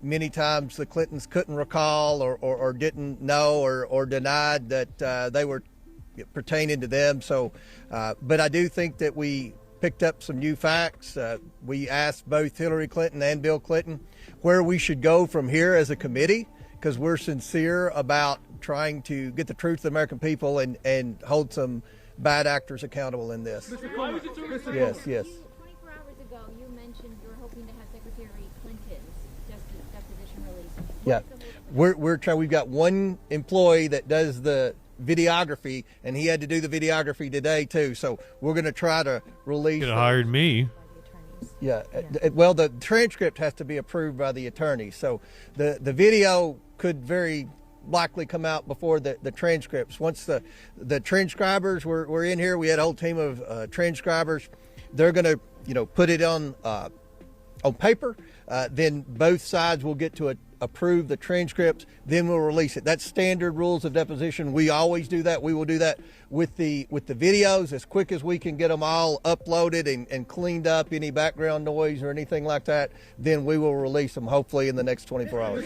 Many times the Clintons couldn't recall or didn't know or denied that they were pertaining to them. So, but I do think that we picked up some new facts. We asked both Hillary Clinton and Bill Clinton where we should go from here as a committee, because we're sincere about trying to get the truth to the American people and hold some bad actors accountable in this. Yes, yes. 24 hours ago, you mentioned you were hoping to have Secretary Clinton's deposition released. Yeah, we've got one employee that does the videography, and he had to do the videography today too. So we're going to try to release. Could have hired me. Yeah. Well, the transcript has to be approved by the attorney. So the video could very likely come out before the transcripts. Once the transcribers were in here, we had a whole team of transcribers. They're going to put it on paper. Then both sides will get to approve the transcripts. Then we'll release it. That's standard rules of deposition. We always do that. We will do that with the videos as quick as we can get them all uploaded and cleaned up, any background noise or anything like that. Then we will release them hopefully in the next 24 hours.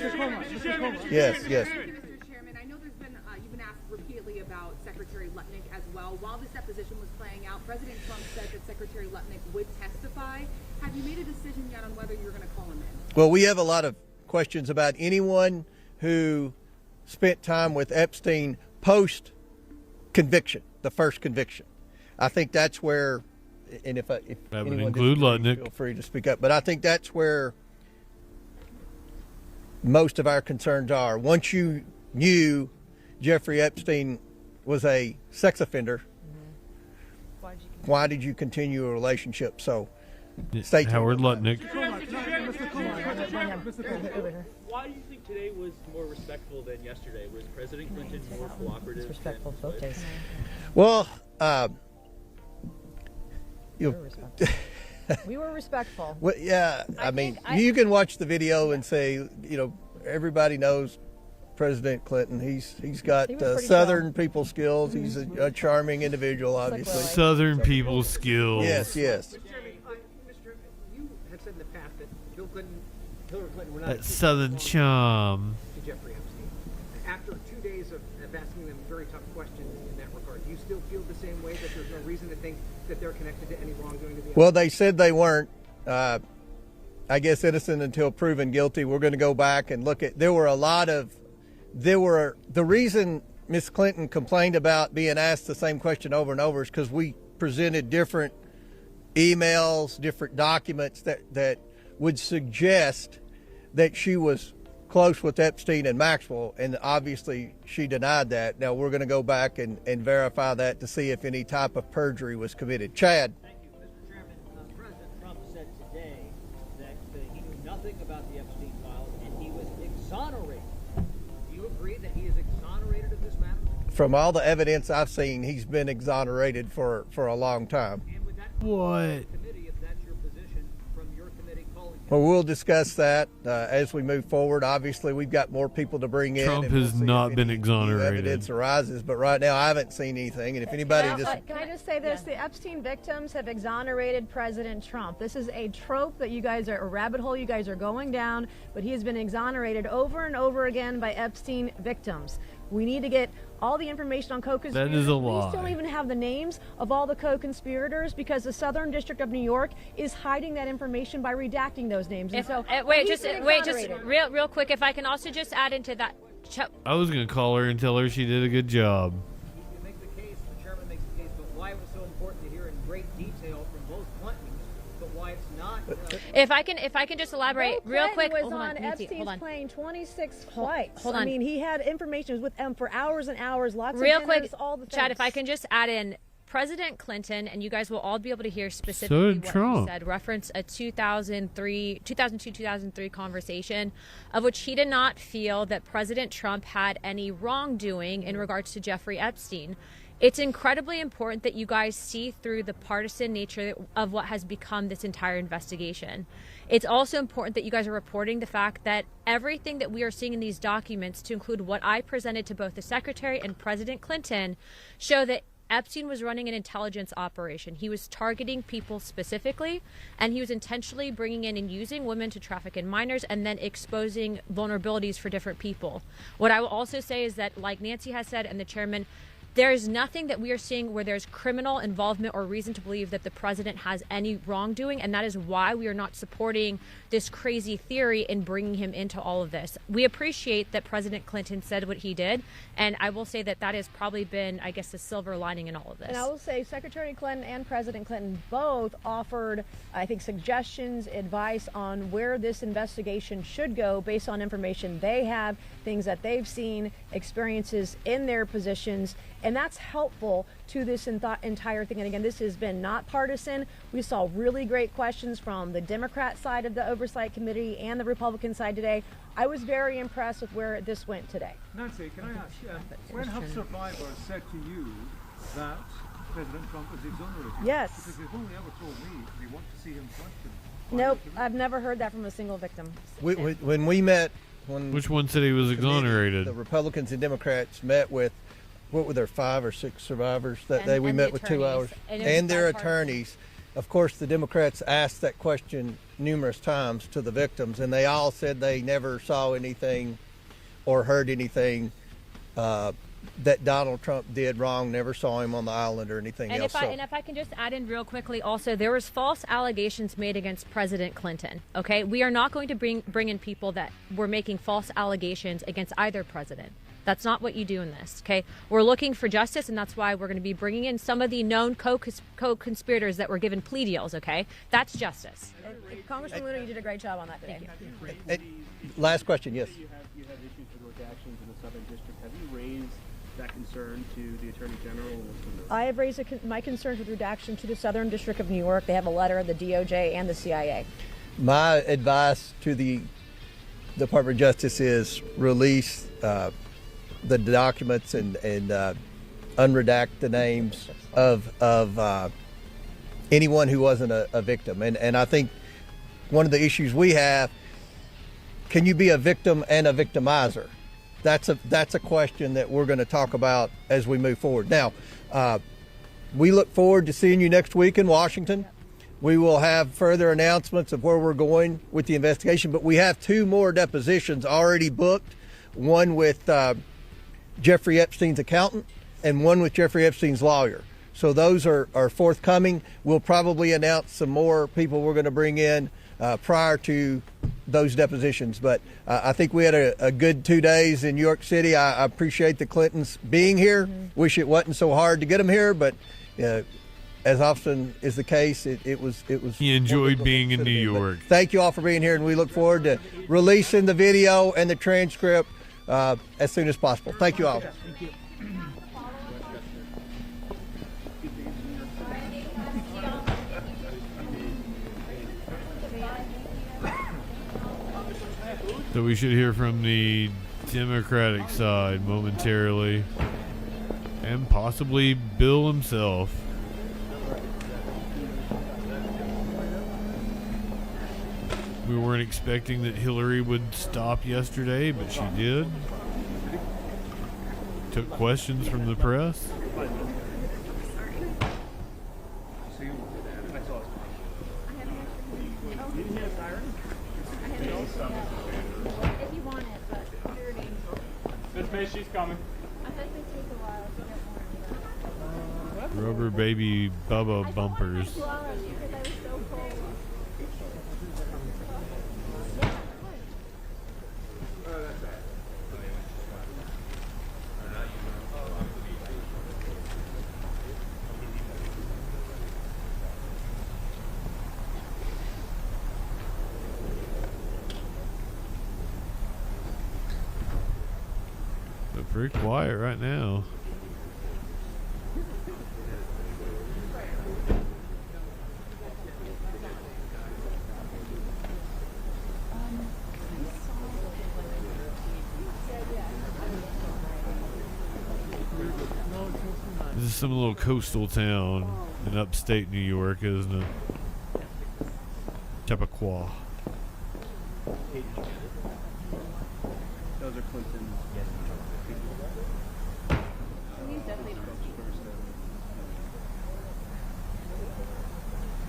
Yes, yes. Mr. Chairman, I know you've been asked repeatedly about Secretary Lutnick as well. While this deposition was playing out, President Trump said that Secretary Lutnick would testify. Have you made a decision yet on whether you're going to call him in? Well, we have a lot of questions about anyone who spent time with Epstein post conviction, the first conviction. I think that's where, and if that would anyone include Lutnick, feel free to speak up. But I think that's where most of our concerns are. Once you knew Jeffrey Epstein was a sex offender, why did you continue a relationship? So, stay tuned. Howard Lutnick. Why do you think today was more respectful than yesterday? Was President Clinton more cooperative? Respectful both days. Well, we were respectful. Well, yeah, I mean, you can watch the video and say, everybody knows President Clinton. He's got Southern people skills. He's a charming individual, obviously. Southern people skills. Yes, yes. You have said in the past that Bill Clinton, Hillary Clinton were not That Southern charm. to Jeffrey Epstein. After 2 days of asking them very tough questions in that regard, do you still feel the same way, that there's no reason to think that they're connected to any wrongdoing to the Well, they said they weren't. I guess innocent until proven guilty. We're going to go back and look at. The reason Ms. Clinton complained about being asked the same question over and over is because we presented different emails, different documents that would suggest that she was close with Epstein and Maxwell, and obviously she denied that. Now we're going to go back and verify that to see if any type of perjury was committed. Chad. Thank you, Mr. Chairman. President Trump said today that he knew from all the evidence I've seen, he's been exonerated for a long time. What? Well, we'll discuss that as we move forward. Obviously, we've got more people to bring in. Trump and we'll has see not if been any new exonerated. evidence arises, but right now I haven't seen anything. And if anybody Can I just say this? The Epstein victims have exonerated President Trump. This is a trope that you guys are, a rabbit hole you guys are going down, but he has been exonerated over and over again by Epstein victims. We need to get all the information on co-conspirators. That is a We lie. still don't even have the names of all the co-conspirators because the Southern District of New York is hiding that information by redacting those names. And so wait, he's just been wait, just exonerated. real quick. If I can also just add into that. I was going to call her and tell her she did a good job. You make the case, the chairman makes the case, but why it was so important to hear in great detail from both Clintons, but why it's not. If I can just elaborate Bill real Clinton quick. was Hold on Nancy, Epstein's hold on. plane 26 flights. hold on. I mean, he had information with them for hours and hours. Lots Real of quick, dinners, all the Chad, things. if I can just add in President Clinton, and you guys will all be able to hear specifically what Trump. he said, reference a 2002-2003 conversation of which he did not feel that President Trump had any wrongdoing in regards to Jeffrey Epstein. It's incredibly important that you guys see through the partisan nature of what has become this entire investigation. It's also important that you guys are reporting the fact that everything that we are seeing in these documents, to include what I presented to both the Secretary and President Clinton, show that Epstein was running an intelligence operation. He was targeting people specifically, and he was intentionally bringing in and using women to traffic in minors and then exposing vulnerabilities for different people. What I will also say is that, like Nancy has said and the chairman, there is nothing that we are seeing where there's criminal involvement or reason to believe that the president has any wrongdoing, and that is why we are not supporting this crazy theory in bringing him into all of this. We appreciate that President Clinton said what he did, and I will say that that has probably been, I guess, the silver lining in all of this. And I will say Secretary Clinton and President Clinton both offered, I think, suggestions, advice on where this investigation should go based on information they have, things that they've seen, experiences in their positions. And that's helpful to this entire thing. And again, this has been not partisan. We saw really great questions from the Democrat side of the Oversight Committee and the Republican side today. I was very impressed with where this went today. Nancy, can I ask you, when have survivors said to you that President Trump was exonerated? Yes. Because they've only ever told me they want to see him questioned. Nope, I've never heard that from a single victim. When we met, Which one said he was exonerated? The Republicans and Democrats met with, what were there, 5 or 6 survivors that day? We and met the with 2 hours. attorneys. And it was And their bipartisan. attorneys. Of course, the Democrats asked that question numerous times to the victims, and they all said they never saw anything or heard anything that Donald Trump did wrong, never saw him on the island or anything And else. if I can just add in real quickly, also there was false allegations made against President Clinton. Okay, we are not going to bring in people that were making false allegations against either president. That's not what you do in this. Okay, we're looking for justice, and that's why we're going to be bringing in some of the known co-conspirators that were given plea deals. Okay, that's justice. Congressman Luna, you did a great job on that today. Last question, yes. You have issues with redactions in the Southern District. Have you raised that concern to the Attorney General? I have raised my concerns with redaction to the Southern District of New York. They have a letter of the DOJ and the CIA. My advice to the Department of Justice is release the documents and unredact the names of anyone who wasn't a victim. And I think one of the issues we have, can you be a victim and a victimizer? That's a question that we're going to talk about as we move forward. Now, we look forward to seeing you next week in Washington. We will have further announcements of where we're going with the investigation, but we have 2 more depositions already booked, one with Jeffrey Epstein's accountant and one with Jeffrey Epstein's lawyer. So those are forthcoming. We'll probably announce some more people we're going to bring in prior to those depositions. But I think we had a good 2 days in New York City. I appreciate the Clintons being here. Wish it wasn't so hard to get them here, but as often is the case, it was. He enjoyed being in New York. Thank you all for being here, and we look forward to releasing the video and the transcript as soon as possible. Thank you all. Thank you. So we should hear from the Democratic side momentarily. And possibly Bill himself. We weren't expecting that Hillary would stop yesterday, but she did. Took questions from the press. Miss May, she's coming. Rubber baby Bubba bumpers. But pretty quiet right now. This is some little coastal town in upstate New York, isn't it? Chappaqua. Those are Clinton.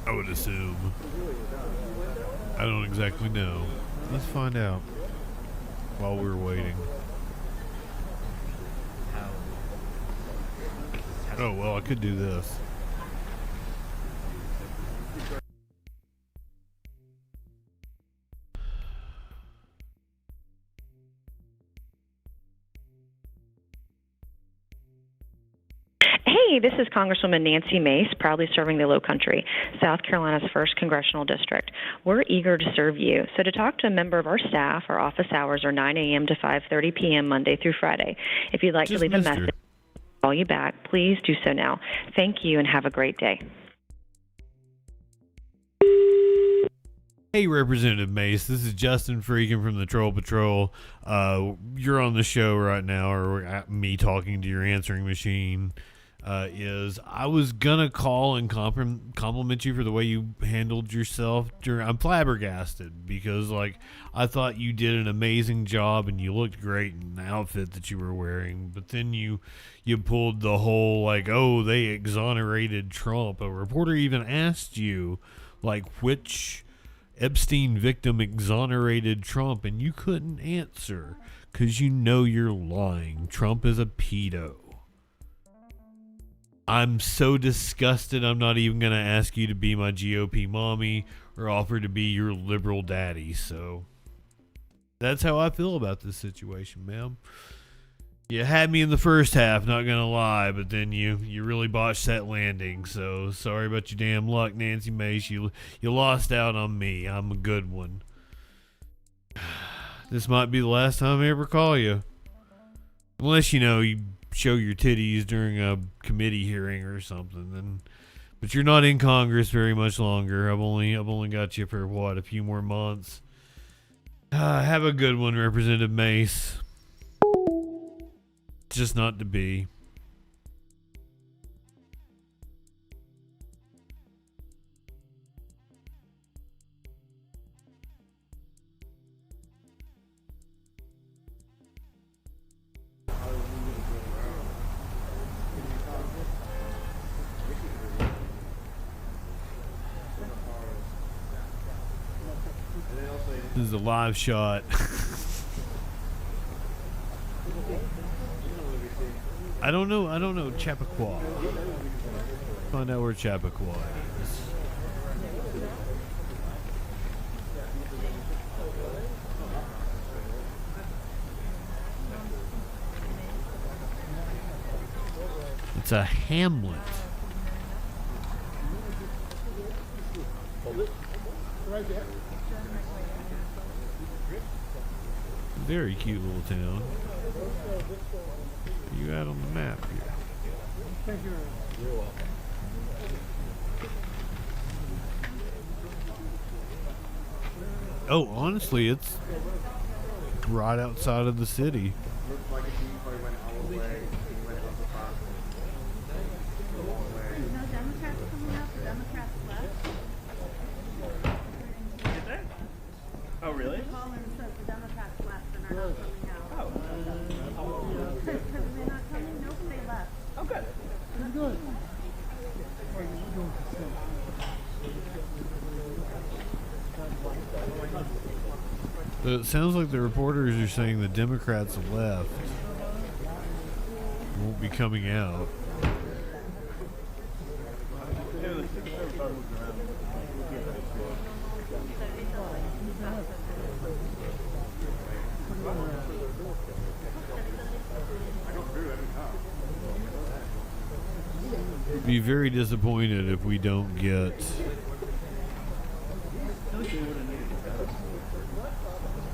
I would assume. I don't exactly know. Let's find out while we're waiting. Oh, well, I could do this. Hey, this is Congresswoman Nancy Mace, proudly serving the Lowcountry, South Carolina's 1st Congressional District. We're eager to serve you. So to talk to a member of our staff, our office hours are 9 a.m. to 5:30 p.m. Monday through Friday. If you'd like to leave a message, call you back, please do so now. Thank you and have a great day. Hey, Representative Mace, this is JustinFREAKIN from the Troll Patrol. You're on the show right now, or me talking to your answering machine. I was gonna call and compliment you for the way you handled yourself I'm flabbergasted because, like, I thought you did an amazing job and you looked great in the outfit that you were wearing, but then you pulled the whole, like, oh, they exonerated Trump. A reporter even asked you, like, which Epstein victim exonerated Trump, and you couldn't answer because you know you're lying. Trump is a pedo. I'm so disgusted I'm not even going to ask you to be my GOP mommy or offer to be your liberal daddy. So that's how I feel about this situation, ma'am. You had me in the first half, not going to lie, but then you really botched that landing. So sorry about your damn luck, Nancy Mace. You lost out on me. I'm a good one. This might be the last time I ever call you. Unless, you show your titties during a committee hearing or something, but you're not in Congress very much longer. I've only got you for a few more months. Have a good one, Representative Mace. Just not to be. This is a live shot. I don't know Chappaqua. Find out where Chappaqua is. It's a hamlet. Right there. Very cute little town. Where you at on the map here? Thank you. You're welcome. Oh, honestly, it's right outside of the city. Looks like he probably went all the way. He went up the park. Democrats coming out. The Democrats left. Did they? Oh, really? The caller says the Democrats left and are not coming out. Oh. They're not coming? Nope, they left. Oh, good. Good. It sounds like the reporters are saying the Democrats left. Won't be coming out. Be very disappointed if we don't get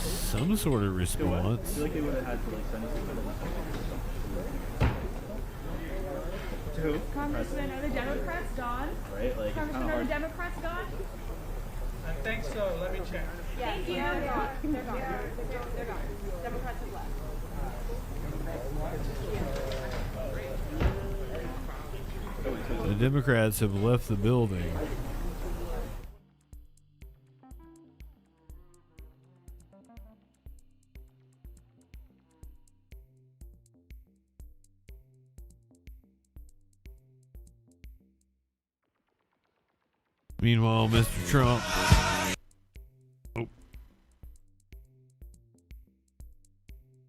some sort of response. I feel like they would have had to send us to who? Congressman, are the Democrats gone? Right, like Congressman, are the Democrats gone? I think so. Let me check. Thank you. They're gone. They're gone. They're gone. Democrats have left. The Democrats have left the building. Meanwhile, Mr. Trump. Oh.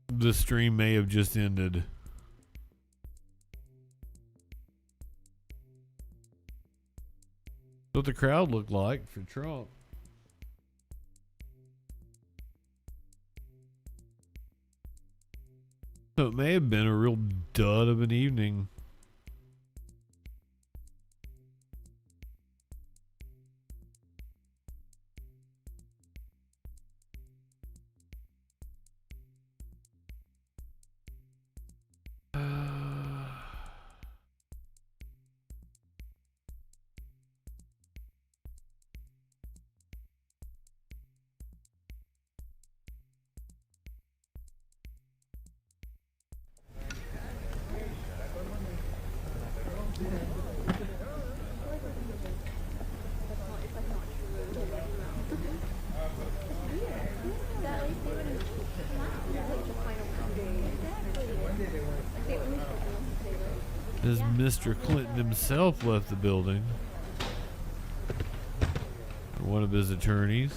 The stream may have just ended. What the crowd looked like for Trump. So it may have been a real dud of an evening. As Mr. Clinton himself left the building, or one of his attorneys.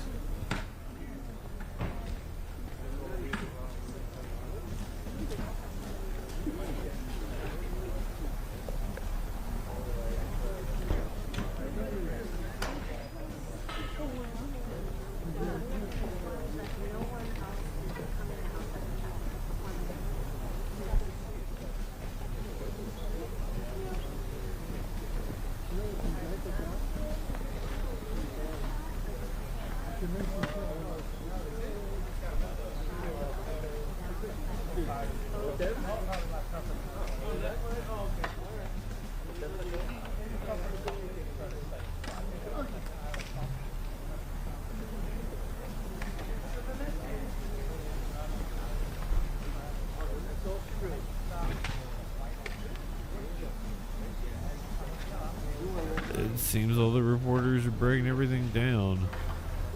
It seems all the reporters are breaking everything down.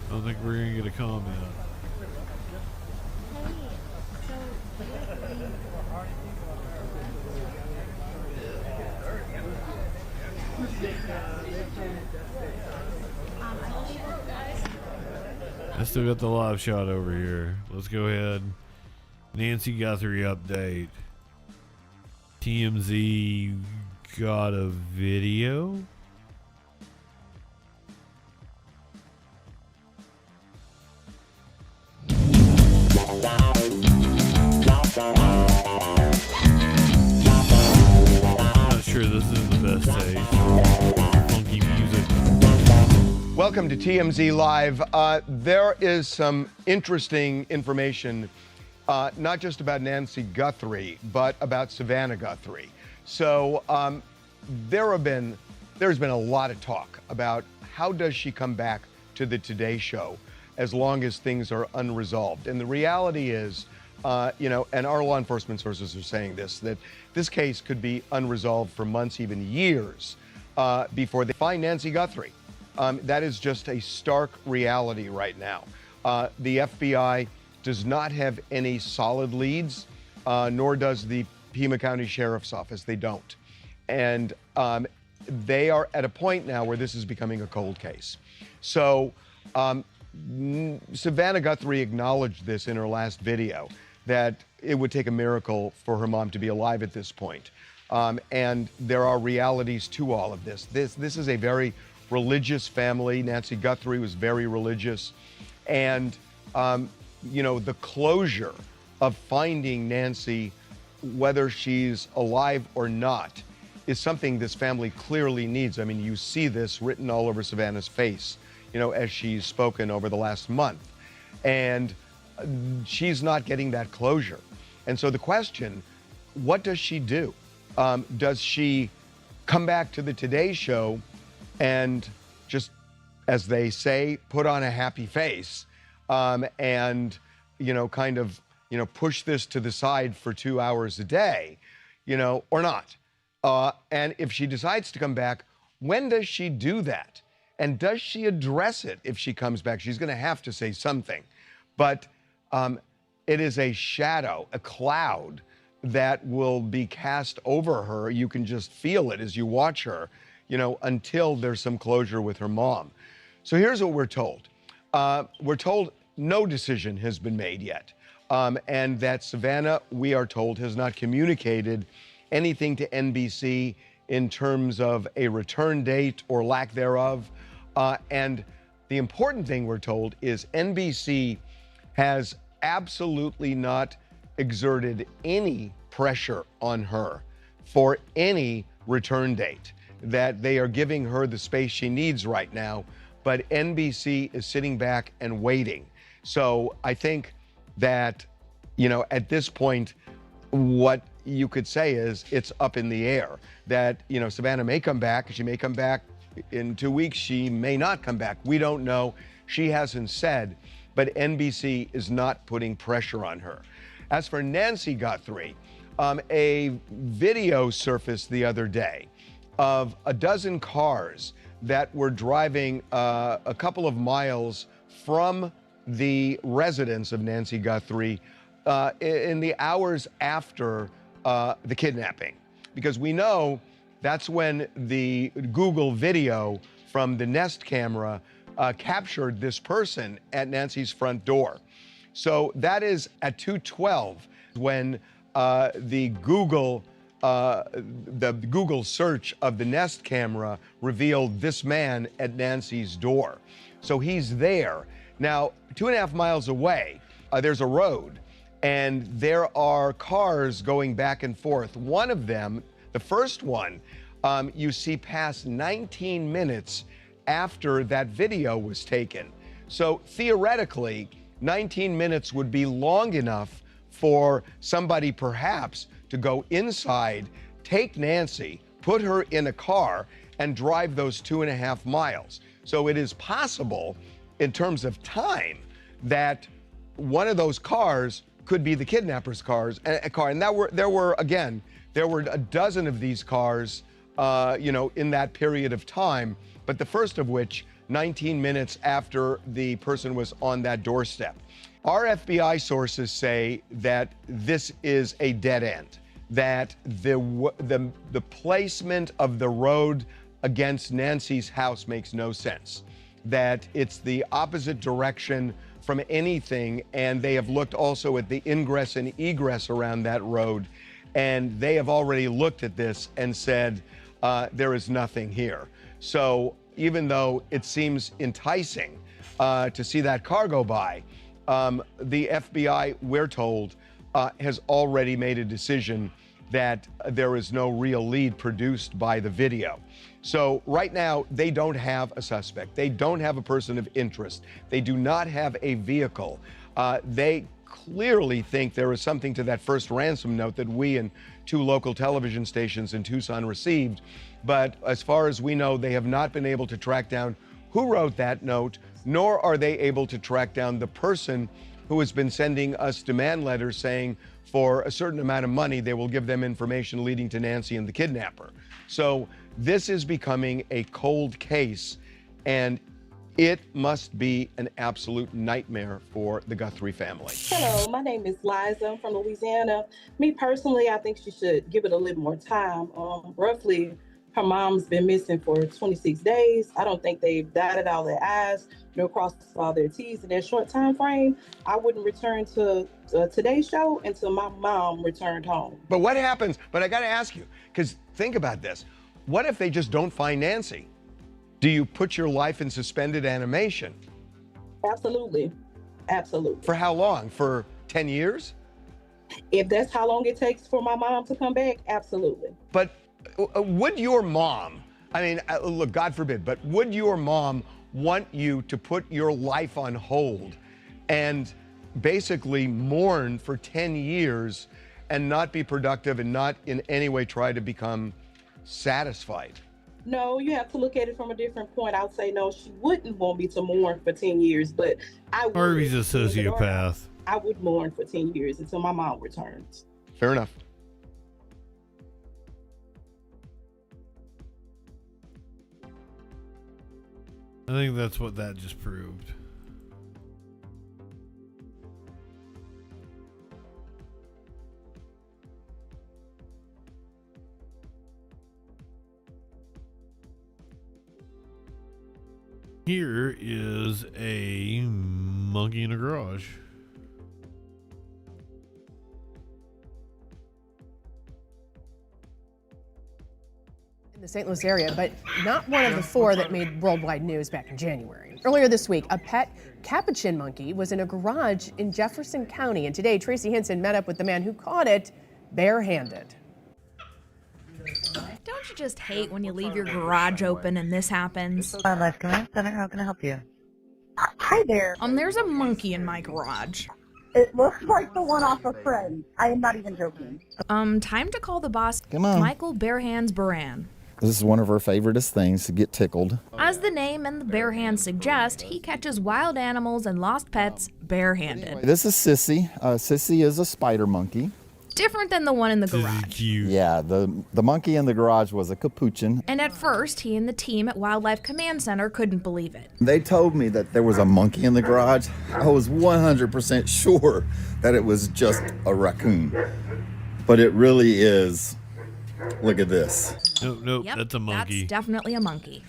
I don't think we're going to get a comment. I still got the live shot over here. Let's go ahead. Nancy Guthrie update. TMZ got a video. I'm not sure this is the best taste. Funky music. Welcome to TMZ Live. There is some interesting information, not just about Nancy Guthrie, but about Savannah Guthrie. So there's been a lot of talk about how does she come back to the Today Show as long as things are unresolved. And the reality is and our law enforcement sources are saying this, that this case could be unresolved for months, even years, before they find Nancy Guthrie. That is just a stark reality right now. The FBI does not have any solid leads, nor does the Pima County Sheriff's Office. They don't. And they are at a point now where this is becoming a cold case. So Savannah Guthrie acknowledged this in her last video, that it would take a miracle for her mom to be alive at this point. And there are realities to all of this. This is a very religious family. Nancy Guthrie was very religious. And, the closure of finding Nancy, whether she's alive or not, is something this family clearly needs. I mean, you see this written all over Savannah's face, as she's spoken over the last month. And she's not getting that closure. And so the question, what does she do? Does she come back to the Today Show and just, as they say, put on a happy face and, push this to the side for 2 hours a day, or not? And if she decides to come back, when does she do that? And does she address it if she comes back? She's going to have to say something. But it is a shadow, a cloud that will be cast over her. You can just feel it as you watch her, until there's some closure with her mom. So here's what we're told. We're told no decision has been made yet. And that Savannah, we are told, has not communicated anything to NBC in terms of a return date or lack thereof. And the important thing we're told is NBC has absolutely not exerted any pressure on her for any return date, that they are giving her the space she needs right now, but NBC is sitting back and waiting. So I think that, at this point, what you could say is it's up in the air, that, Savannah may come back. She may come back in 2 weeks. She may not come back. We don't know. She hasn't said, but NBC is not putting pressure on her. As for Nancy Guthrie, a video surfaced the other day of a dozen cars that were driving a couple of miles from the residence of Nancy Guthrie in the hours after the kidnapping. Because we know that's when the Google video from the Nest camera captured this person at Nancy's front door. So that is at 2:12 when the Google search of the Nest camera revealed this man at Nancy's door. So he's there. Now, 2.5 miles away, there's a road, and there are cars going back and forth. One of them, the first one, you see pass 19 minutes after that video was taken. So theoretically, 19 minutes would be long enough for somebody perhaps to go inside, take Nancy, put her in a car, and drive those 2.5 miles. So it is possible, in terms of time, that one of those cars could be the kidnapper's car. And there were a dozen of these cars, in that period of time. But the first of which, 19 minutes after the person was on that doorstep. Our FBI sources say that this is a dead end, that the placement of the road against Nancy's house makes no sense, that it's the opposite direction from anything, and they have looked also at the ingress and egress around that road, and they have already looked at this and said there is nothing here. So even though it seems enticing to see that car go by, the FBI, we're told, has already made a decision that there is no real lead produced by the video. So right now, they don't have a suspect. They don't have a person of interest. They do not have a vehicle. They clearly think there is something to that first ransom note that we and 2 local television stations in Tucson received. But as far as we know, they have not been able to track down who wrote that note, nor are they able to track down the person who has been sending us demand letters saying for a certain amount of money, they will give them information leading to Nancy and the kidnapper. So this is becoming a cold case, and it must be an absolute nightmare for the Guthrie family. Hello, my name is Liza. I'm from Louisiana. Me personally, I think she should give it a little more time. Roughly, her mom's been missing for 26 days. I don't think they've dotted all their I's nor crossed all their T's in that short time frame. I wouldn't return to today's show until my mom returned home. But what happens, but I gotta ask you, because think about this. What if they just don't find Nancy? Do you put your life in suspended animation? Absolutely, absolutely. For how long? For 10 years? If that's how long it takes for my mom to come back, absolutely. But would your mom, I mean, look, God forbid, but would your mom want you to put your life on hold and basically mourn for 10 years and not be productive and not in any way try to become satisfied? No, you have to look at it from a different point. I would say no, she wouldn't want me to mourn for 10 years, but I would. Harvey's a sociopath. I would mourn for 10 years until my mom returns. Fair enough. I think that's what that just proved. Here is a monkey in a garage. In the St. Louis area, but not one of the four that made worldwide news back in January. Earlier this week, a pet capuchin monkey was in a garage in Jefferson County, and today Tracy Hinson met up with the man who caught it barehanded. Don't you just hate when you leave your garage open and this happens? Life Command Center, how can I help you? Hi there. There's a monkey in my garage. It looks like the one off of Friends. I am not even joking. Time to call the boss, Come on. Michael Barehands Baran. This is one of our favoriteest things, to get tickled. As the name and the bare hands suggest, he catches wild animals and lost pets barehanded. This is Sissy. Sissy is a spider monkey. Different than the one in the garage. Yeah, the monkey in the garage was a capuchin. And at first, he and the team at Wildlife Command Center couldn't believe it. They told me that there was a monkey in the garage. I was 100% sure that it was just a raccoon. But it really is. Look at this. Nope, Yep, that's a monkey. That's definitely a monkey.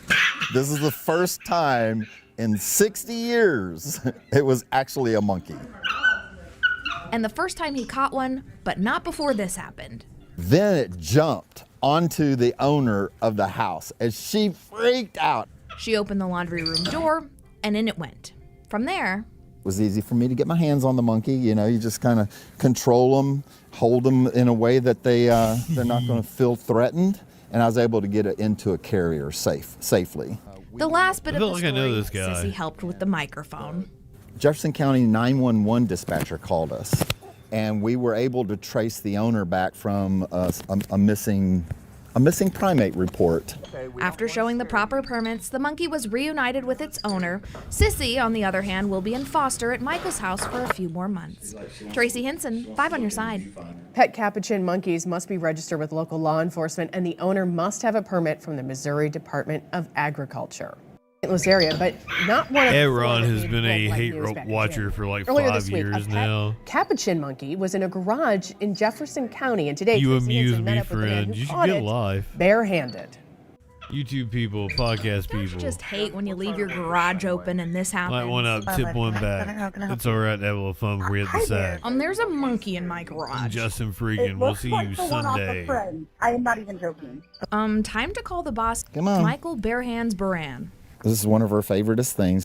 This is the first time in 60 years it was actually a monkey. And the first time he caught one, but not before this happened. Then it jumped onto the owner of the house as she freaked out. She opened the laundry room door, and in it went. From there, It was easy for me to get my hands on the monkey. You know, you just kind of control them, hold them in a way that they're not going to feel threatened. And I was able to get it into a carrier safely. the last bit of the like I know this story, guy. Sissy helped with the microphone. Jefferson County 911 dispatcher called us, and we were able to trace the owner back from a missing primate report. After showing the proper permits, the monkey was reunited with its owner. Sissy, on the other hand, will be in foster at Michael's house for a few more months. Tracy Hinson, 5 on your side. Pet capuchin monkeys must be registered with local law enforcement, and the owner must have a permit from the Missouri Department of Agriculture. St. Louis area, but not one of the four Aaron that has made been a worldwide hate news back in watcher January. for like Earlier 5 this week, years a pet now. capuchin monkey was in a garage in Jefferson County, and today You Tracy amuse Hinson met me, up with the man friend. who You should caught get it live. barehanded. YouTube people, podcast Don't you people. just hate when you leave your garage open and this happens? Light one up, tip one back. It's alright to have a little fun before we hit the sack. There's a monkey in my garage. JustinFREAKIN. We'll see you Sunday. I am not even joking. Time to call the boss, Come on. Michael Barehands Baran. This is one of our favoriteest things.